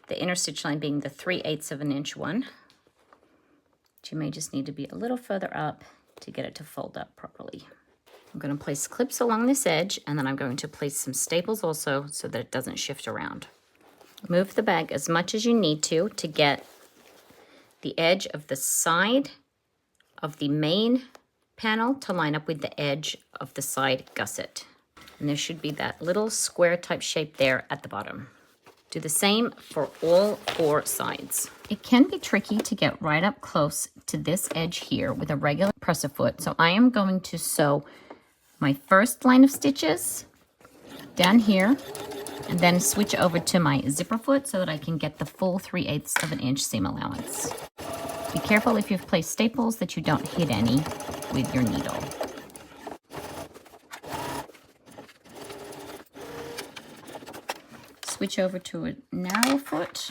The inner stitch line being the 3/8 of an inch one. But you may just need to be a little further up to get it to fold up properly. I'm going to place clips along this edge, and then I'm going to place some staples also so that it doesn't shift around. Move the bag as much as you need to get the edge of the side of the main panel to line up with the edge of the side gusset. And there should be that little square type shape there at the bottom. Do the same for all 4 sides. It can be tricky to get right up close to this edge here with a regular presser foot, so I am going to sew my first line of stitches down here and then switch over to my zipper foot so that I can get the full 3/8 of an inch seam allowance. Be careful if you've placed staples that you don't hit any with your needle. Switch over to a narrow foot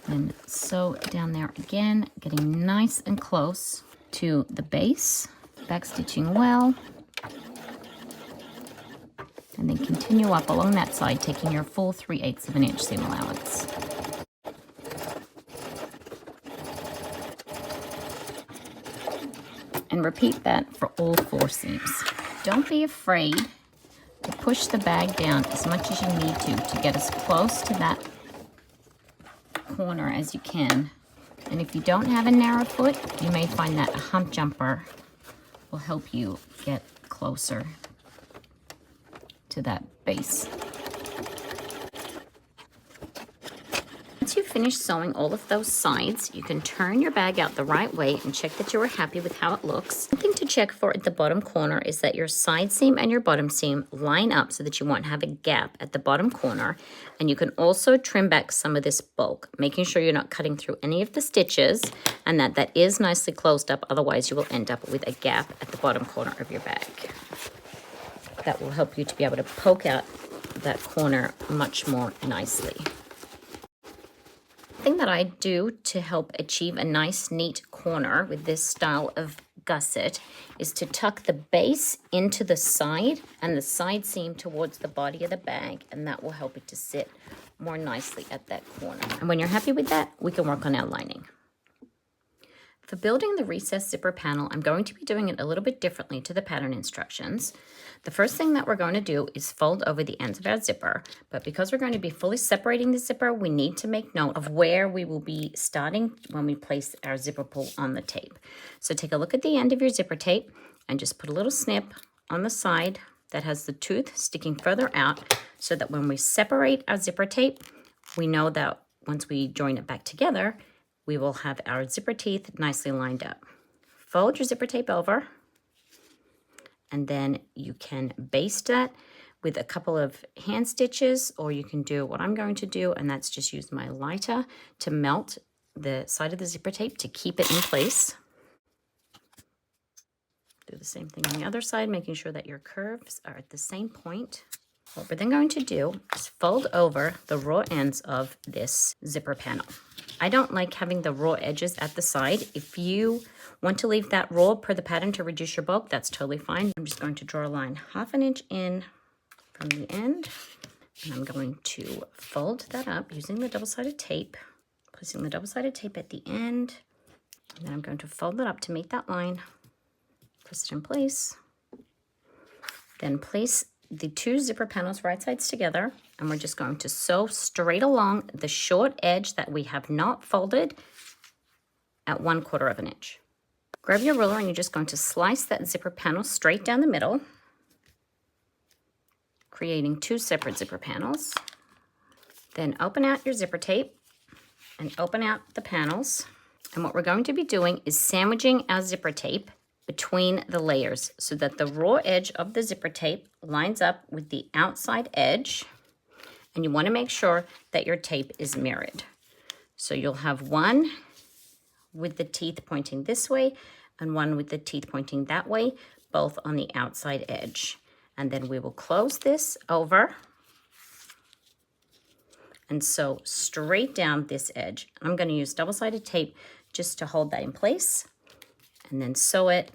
and sew down there again, getting nice and close to the base, back stitching well, and then continue up along that side, taking your full 3/8 of an inch seam allowance. And repeat that for all 4 seams. Don't be afraid to push the bag down as much as you need to get as close to that corner as you can. And if you don't have a narrow foot, you may find that a hump jumper will help you get closer to that base. Once you've finished sewing all of those sides, you can turn your bag out the right way and check that you are happy with how it looks. One thing to check for at the bottom corner is that your side seam and your bottom seam line up so that you won't have a gap at the bottom corner. And you can also trim back some of this bulk, making sure you're not cutting through any of the stitches and that is nicely closed up. Otherwise, you will end up with a gap at the bottom corner of your bag. That will help you to be able to poke out that corner much more nicely. Thing that I do to help achieve a nice neat corner with this style of gusset is to tuck the base into the side and the side seam towards the body of the bag, and that will help it to sit more nicely at that corner. And when you're happy with that, we can work on our lining. For building the recessed zipper panel, I'm going to be doing it a little bit differently to the pattern instructions. The first thing that we're going to do is fold over the ends of our zipper, but because we're going to be fully separating the zipper, we need to make note of where we will be starting when we place our zipper pull on the tape. So take a look at the end of your zipper tape and just put a little snip on the side that has the tooth sticking further out so that when we separate our zipper tape, we know that once we join it back together, we will have our zipper teeth nicely lined up. Fold your zipper tape over, and then you can baste that with a couple of hand stitches, or you can do what I'm going to do, and that's just use my lighter to melt the side of the zipper tape to keep it in place. Do the same thing on the other side, making sure that your curves are at the same point. What we're then going to do is fold over the raw ends of this zipper panel. I don't like having the raw edges at the side. If you want to leave that raw per the pattern to reduce your bulk, that's totally fine. I'm just going to draw a line 1/2 inch in from the end, and I'm going to fold that up using the double-sided tape, placing the double-sided tape at the end, and then I'm going to fold it up to meet that line, press it in place, then place the 2 zipper panels right sides together, and we're just going to sew straight along the short edge that we have not folded at 1/4 inch. Grab your ruler and you're just going to slice that zipper panel straight down the middle, creating 2 separate zipper panels. Then open out your zipper tape and open out the panels. And what we're going to be doing is sandwiching our zipper tape between the layers so that the raw edge of the zipper tape lines up with the outside edge, and you want to make sure that your tape is mirrored. So you'll have one with the teeth pointing this way and one with the teeth pointing that way, both on the outside edge. And then we will close this over and sew straight down this edge. I'm going to use double-sided tape just to hold that in place, and then sew it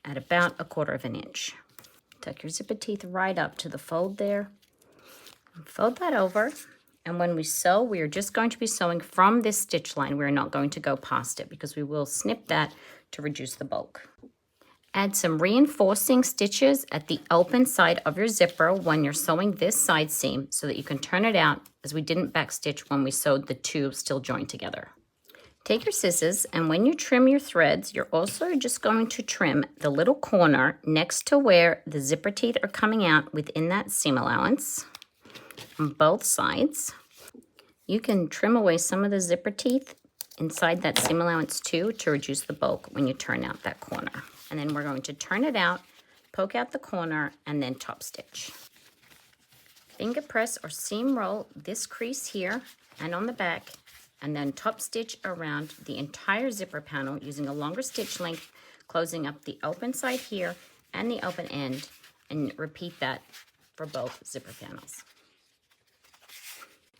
at about 1/4 inch. Tuck your zipper teeth right up to the fold there. Fold that over, and when we sew, we are just going to be sewing from this stitch line. We're not going to go past it because we will snip that to reduce the bulk. Add some reinforcing stitches at the open side of your zipper when you're sewing this side seam so that you can turn it out, as we didn't backstitch when we sewed the 2 still joined together. Take your scissors, and when you trim your threads, you're also just going to trim the little corner next to where the zipper teeth are coming out within that seam allowance on both sides. You can trim away some of the zipper teeth inside that seam allowance too to reduce the bulk when you turn out that corner. And then we're going to turn it out, poke out the corner, and then top stitch. Finger press or seam roll this crease here and on the back, and then top stitch around the entire zipper panel using a longer stitch length, closing up the open side here and the open end, and repeat that for both zipper panels.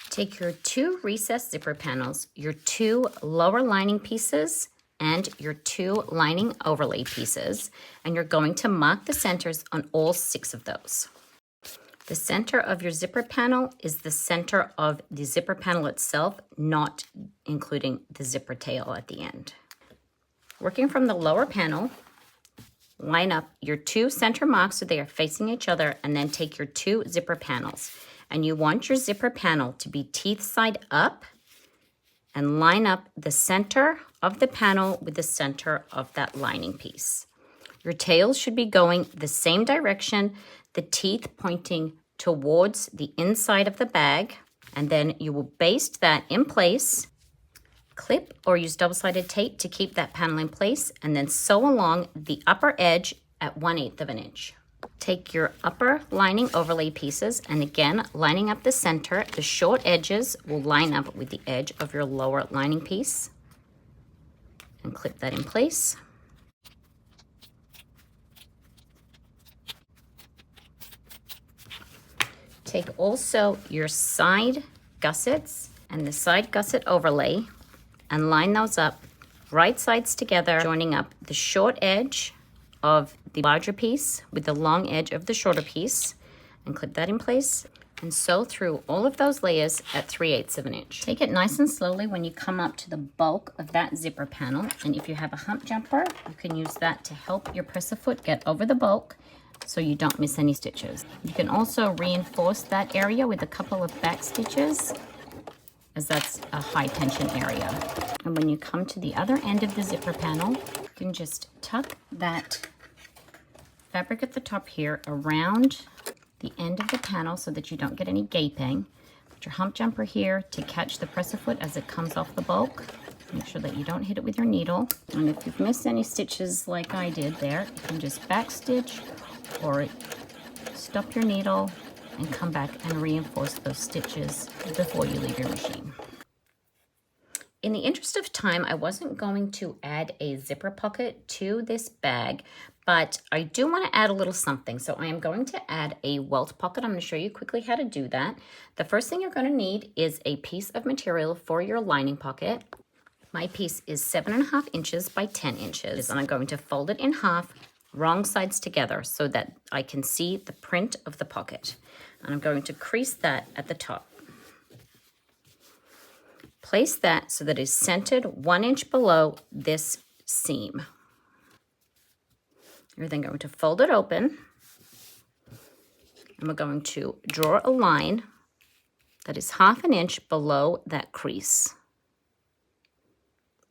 Take your 2 recessed zipper panels, your 2 lower lining pieces, and your 2 lining overlay pieces, and you're going to mark the centers on all 6 of those. The center of your zipper panel is the center of the zipper panel itself, not including the zipper tail at the end. Working from the lower panel, line up your two center marks so they are facing each other, and then take your two zipper panels. And you want your zipper panel to be teeth side up, and line up the center of the panel with the center of that lining piece. Your tails should be going the same direction, the teeth pointing towards the inside of the bag, and then you will baste that in place, clip or use double-sided tape to keep that panel in place, and then sew along the upper edge at 1/8 of an inch. Take your upper lining overlay pieces, and again, lining up the center, the short edges will line up with the edge of your lower lining piece, and clip that in place. Take also your side gussets and the side gusset overlay and line those up right sides together, joining up the short edge of the larger piece with the long edge of the shorter piece, and clip that in place, and sew through all of those layers at 3/8 of an inch. Take it nice and slowly when you come up to the bulk of that zipper panel, and if you have a hump jumper, you can use that to help your presser foot get over the bulk so you don't miss any stitches. You can also reinforce that area with a couple of back stitches, as that's a high tension area. And when you come to the other end of the zipper panel, you can just tuck that fabric at the top here around the end of the panel so that you don't get any gaping. Put your hump jumper here to catch the presser foot as it comes off the bulk. Make sure that you don't hit it with your needle. And if you've missed any stitches like I did there, you can just back stitch or stop your needle and come back and reinforce those stitches before you leave your machine. In the interest of time, I wasn't going to add a zipper pocket to this bag, but I do want to add a little something. So I am going to add a welt pocket. I'm going to show you quickly how to do that. The first thing you're going to need is a piece of material for your lining pocket. My piece is 7.5 inches by 10 inches, and I'm going to fold it in half, wrong sides together, so that I can see the print of the pocket. And I'm going to crease that at the top. Place that so that it is centered 1 inch below this seam. You're then going to fold it open, and we're going to draw a line that is 1/2 inch below that crease.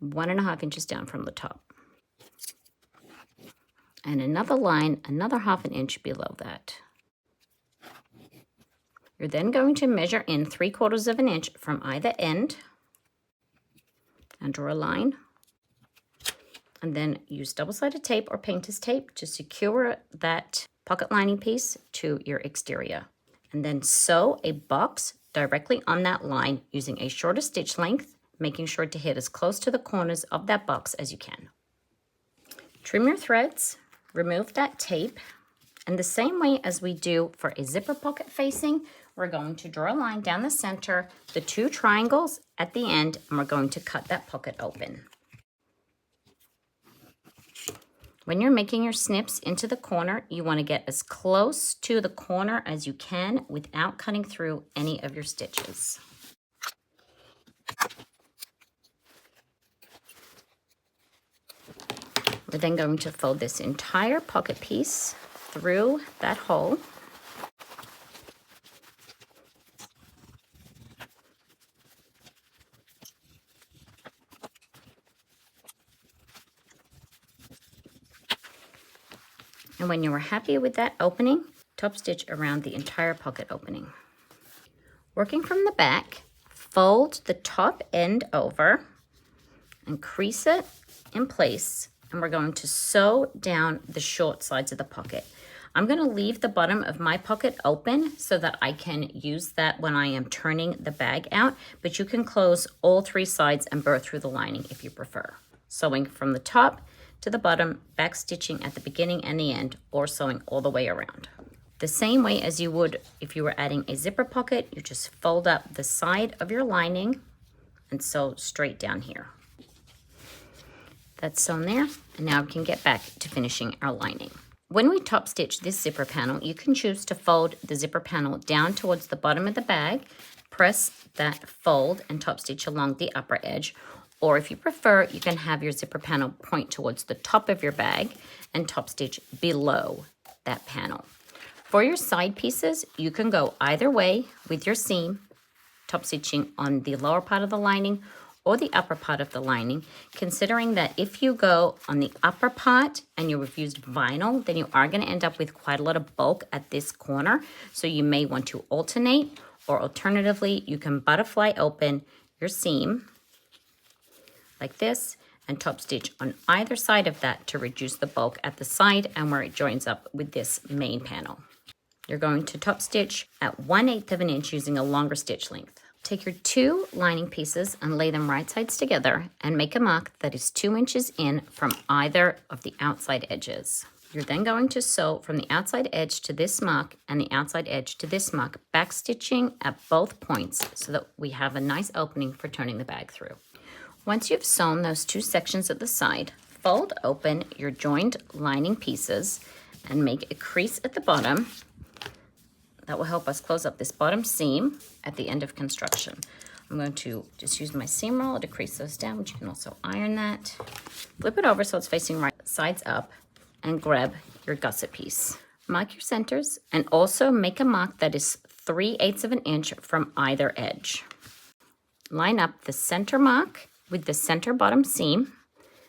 1.5 inches down from the top. And another line, another 1/2 inch below that. You're then going to measure in 3/4 of an inch from either end and draw a line. And then use double-sided tape or painter's tape to secure that pocket lining piece to your exterior. And then sew a box directly on that line using a shorter stitch length, making sure to hit as close to the corners of that box as you can. Trim your threads, remove that tape, and the same way as we do for a zipper pocket facing, we're going to draw a line down the center, the two triangles at the end, and we're going to cut that pocket open. When you're making your snips into the corner, you want to get as close to the corner as you can without cutting through any of your stitches. We're then going to fold this entire pocket piece through that hole. And when you are happy with that opening, top stitch around the entire pocket opening. Working from the back, fold the top end over and crease it in place, and we're going to sew down the short sides of the pocket. I'm going to leave the bottom of my pocket open so that I can use that when I am turning the bag out, but you can close all 3 sides and burr through the lining if you prefer. Sewing from the top to the bottom, back stitching at the beginning and the end, or sewing all the way around. The same way as you would if you were adding a zipper pocket, you just fold up the side of your lining and sew straight down here. That's sewn there, and now we can get back to finishing our lining. When we top stitch this zipper panel, you can choose to fold the zipper panel down towards the bottom of the bag, press that fold and top stitch along the upper edge, Or if you prefer, you can have your zipper panel point towards the top of your bag and top stitch below that panel. For your side pieces, you can go either way with your seam, top stitching on the lower part of the lining or the upper part of the lining, considering that if you go on the upper part and you have used vinyl, then you are going to end up with quite a lot of bulk at this corner. So you may want to alternate, or alternatively, you can butterfly open your seam like this and top stitch on either side of that to reduce the bulk at the side and where it joins up with this main panel. You're going to top stitch at 1/8 of an inch using a longer stitch length. Take your 2 lining pieces and lay them right sides together and make a mark that is 2 inches in from either of the outside edges. You're then going to sew from the outside edge to this mark and the outside edge to this mark, back stitching at both points so that we have a nice opening for turning the bag through. Once you've sewn those 2 sections at the side, fold open your joined lining pieces and make a crease at the bottom. That will help us close up this bottom seam at the end of construction. I'm going to just use my seam roller to crease those down, but you can also iron that. Flip it over so it's facing right sides up and grab your gusset piece. Mark your centers and also make a mark that is 3/8 of an inch from either edge. Line up the center mark with the center bottom seam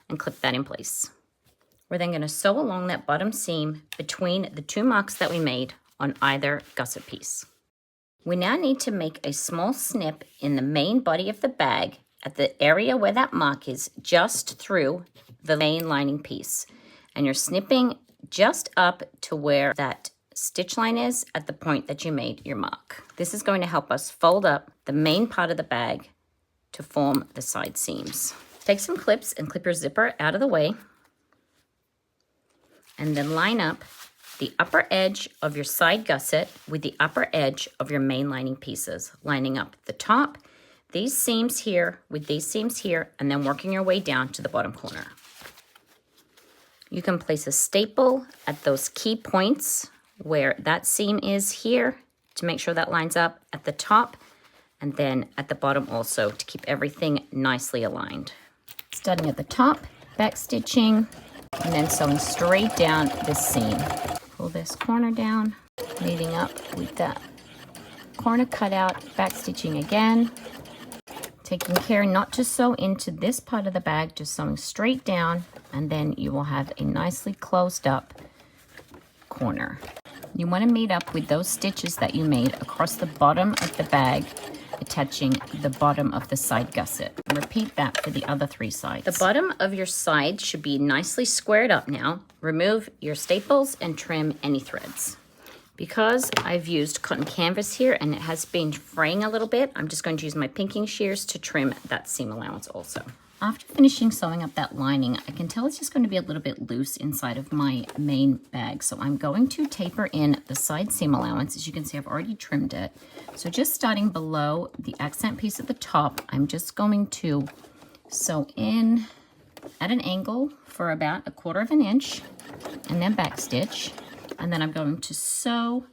and clip that in place. We're then going to sew along that bottom seam between the 2 marks that we made on either gusset piece. We now need to make a small snip in the main body of the bag at the area where that mark is, just through the main lining piece. And you're snipping just up to where that stitch line is at the point that you made your mark. This is going to help us fold up the main part of the bag to form the side seams. Take some clips and clip your zipper out of the way, and then line up the upper edge of your side gusset with the upper edge of your main lining pieces, lining up the top, these seams here with these seams here, and then working your way down to the bottom corner. You can place a staple at those key points where that seam is here to make sure that lines up at the top, and then at the bottom also to keep everything nicely aligned. Starting at the top, back stitching, and then sewing straight down this seam. Pull this corner down, leading up with that corner cut out, back stitching again, taking care not to sew into this part of the bag, just sewing straight down, and then you will have a nicely closed up corner. You want to meet up with those stitches that you made across the bottom of the bag, attaching the bottom of the side gusset. Repeat that for the other 3 sides. The bottom of your side should be nicely squared up now. Remove your staples and trim any threads. Because I've used cotton canvas here and it has been fraying a little bit, I'm just going to use my pinking shears to trim that seam allowance also. After finishing sewing up that lining, I can tell it's just going to be a little bit loose inside of my main bag. So I'm going to taper in the side seam allowance. As you can see, I've already trimmed it. So just starting below the accent piece at the top, I'm just going to sew in at an angle for about 1/4 of an inch and then back stitch. And then I'm going to sew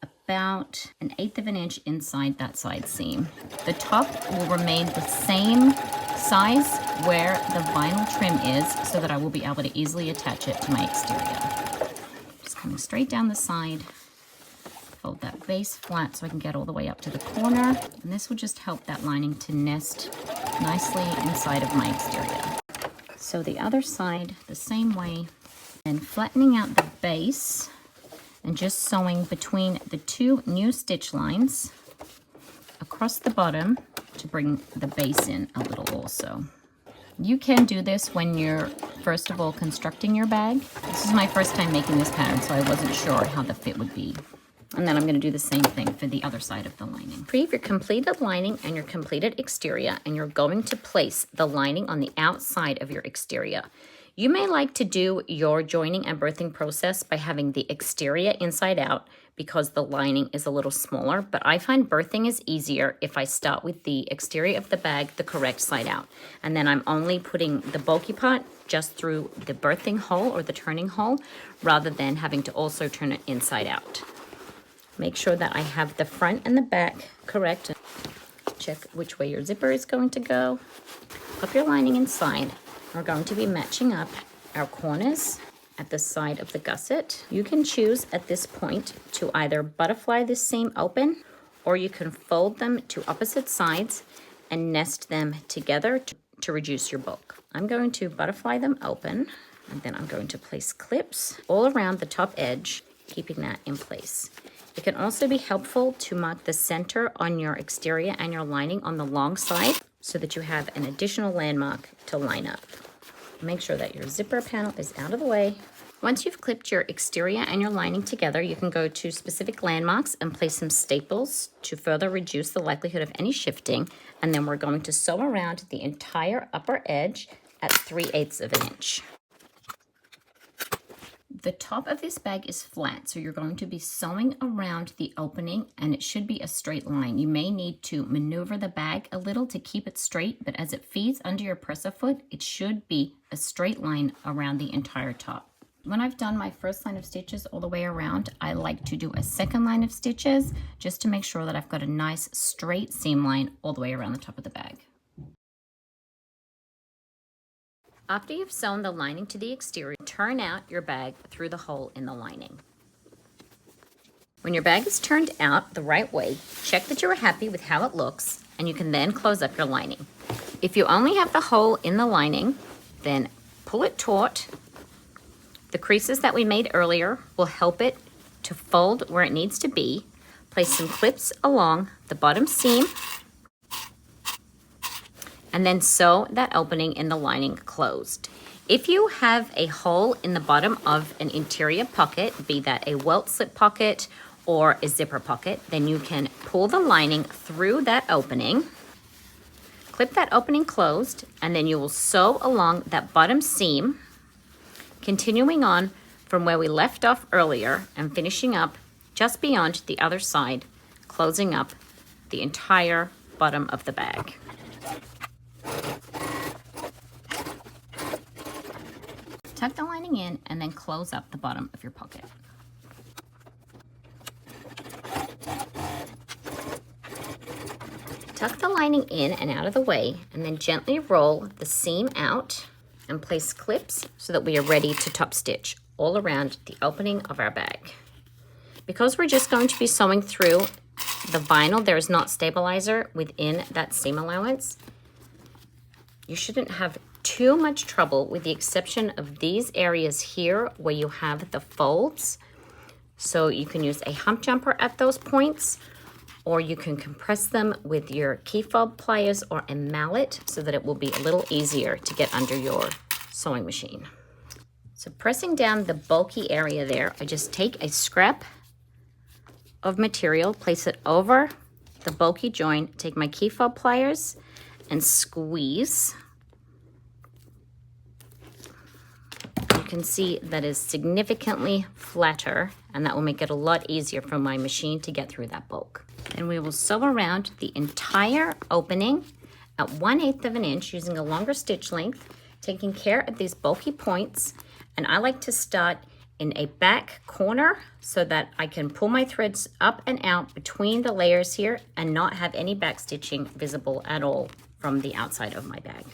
about 1/8 of an inch inside that side seam. The top will remain the same size where the vinyl trim is so that I will be able to easily attach it to my exterior. Just coming straight down the side, fold that base flat so I can get all the way up to the corner, and this will just help that lining to nest nicely inside of my exterior. So the other side the same way, and flattening out the base and just sewing between the 2 new stitch lines across the bottom to bring the base in a little also. You can do this when you're first of all constructing your bag. This is my first time making this pattern, so I wasn't sure how the fit would be. And then I'm going to do the same thing for the other side of the lining. Retrieve your completed lining and your completed exterior, and you're going to place the lining on the outside of your exterior. You may like to do your joining and birthing process by having the exterior inside out because the lining is a little smaller, but I find birthing is easier if I start with the exterior of the bag the correct side out. And then I'm only putting the bulky part just through the birthing hole or the turning hole rather than having to also turn it inside out. Make sure that I have the front and the back correct. check which way your zipper is going to go. Pop your lining inside. We're going to be matching up our corners at the side of the gusset. You can choose at this point to either butterfly this seam open, or you can fold them to opposite sides and nest them together to reduce your bulk. I'm going to butterfly them open, and then I'm going to place clips all around the top edge, keeping that in place. It can also be helpful to mark the center on your exterior and your lining on the long side so that you have an additional landmark to line up. Make sure that your zipper panel is out of the way. Once you've clipped your exterior and your lining together, you can go to specific landmarks and place some staples to further reduce the likelihood of any shifting. And then we're going to sew around the entire upper edge at 3/8 of an inch. The top of this bag is flat, so you're going to be sewing around the opening, and it should be a straight line. You may need to maneuver the bag a little to keep it straight, but as it feeds under your presser foot, it should be a straight line around the entire top. When I've done my first line of stitches all the way around, I like to do a second line of stitches just to make sure that I've got a nice straight seam line all the way around the top of the bag. After you've sewn the lining to the exterior, turn out your bag through the hole in the lining. When your bag is turned out the right way, check that you are happy with how it looks, and you can then close up your lining. If you only have the hole in the lining, then pull it taut. The creases that we made earlier will help it to fold where it needs to be. Place some clips along the bottom seam, and then sew that opening in the lining closed. If you have a hole in the bottom of an interior pocket, be that a welt slip pocket or a zipper pocket, then you can pull the lining through that opening, clip that opening closed, and then you will sew along that bottom seam, continuing on from where we left off earlier and finishing up just beyond the other side, closing up the entire bottom of the bag. Tuck the lining in and then close up the bottom of your pocket. Tuck the lining in and out of the way, and then gently roll the seam out and place clips so that we are ready to top stitch all around the opening of our bag. Because we're just going to be sewing through the vinyl, there is not stabilizer within that seam allowance. You shouldn't have too much trouble, with the exception of these areas here where you have the folds. So you can use a hump jumper at those points, or you can compress them with your key fob pliers or a mallet so that it will be a little easier to get under your sewing machine. So pressing down the bulky area there, I just take a scrap of material, place it over the bulky joint, take my key fob pliers and squeeze. You can see that is significantly flatter, and that will make it a lot easier for my machine to get through that bulk. And we will sew around the entire opening at 1/8 of an inch using a longer stitch length, taking care of these bulky points. And I like to start in a back corner so that I can pull my threads up and out between the layers here and not have any back stitching visible at all from the outside of my bag.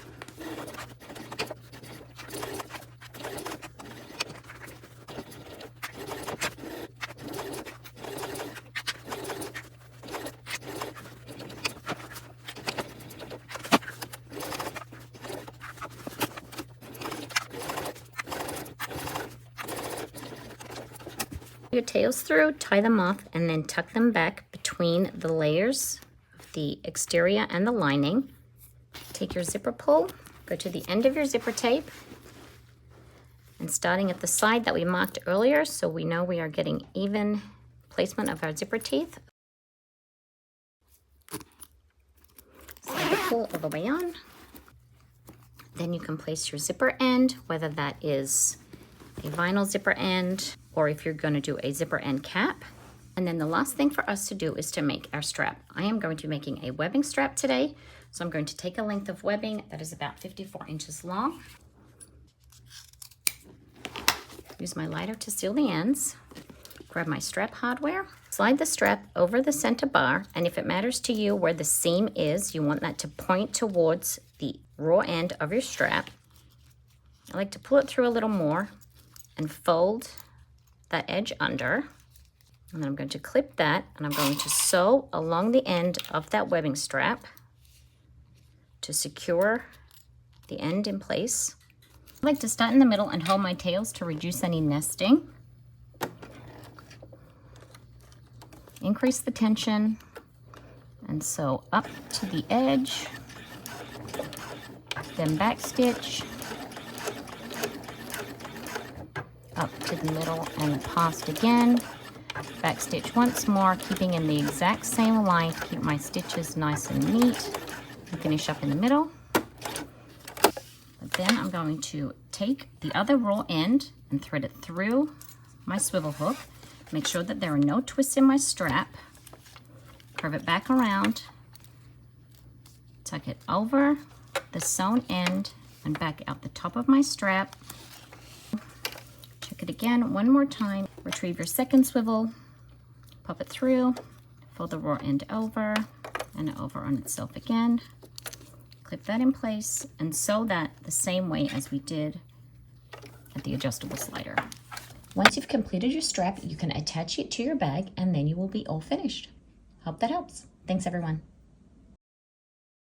Your tails through, tie them off, and then tuck them back between the layers of the exterior and the lining. Take your zipper pull, go to the end of your zipper tape, and starting at the side that we marked earlier, so we know we are getting even placement of our zipper teeth. Slide the pull all the way on. Then you can place your zipper end, whether that is a vinyl zipper end, or if you're going to do a zipper end cap. And then the last thing for us to do is to make our strap. I am going to be making a webbing strap today. So I'm going to take a length of webbing that is about 54 inches long. Use my lighter to seal the ends. grab my strap hardware, slide the strap over the center bar, and if it matters to you where the seam is, you want that to point towards the raw end of your strap. I like to pull it through a little more and fold that edge under. And then I'm going to clip that, and I'm going to sew along the end of that webbing strap to secure the end in place. I like to start in the middle and hold my tails to reduce any nesting. Increase the tension and sew up to the edge, then back stitch, up to the middle and past again, back stitch once more, keeping in the exact same line to keep my stitches nice and neat, and finish up in the middle. But then I'm going to take the other raw end and thread it through my swivel hook. Make sure that there are no twists in my strap. Curve it back around, tuck it over the sewn end and back out the top of my strap. Check it again one more time. Retrieve your second swivel, pop it through, fold the raw end over and over on itself again. Clip that in place and sew that the same way as we did at the adjustable slider. Once you've completed your strap, you can attach it to your bag and then you will be all finished. Hope that helps. Thanks everyone.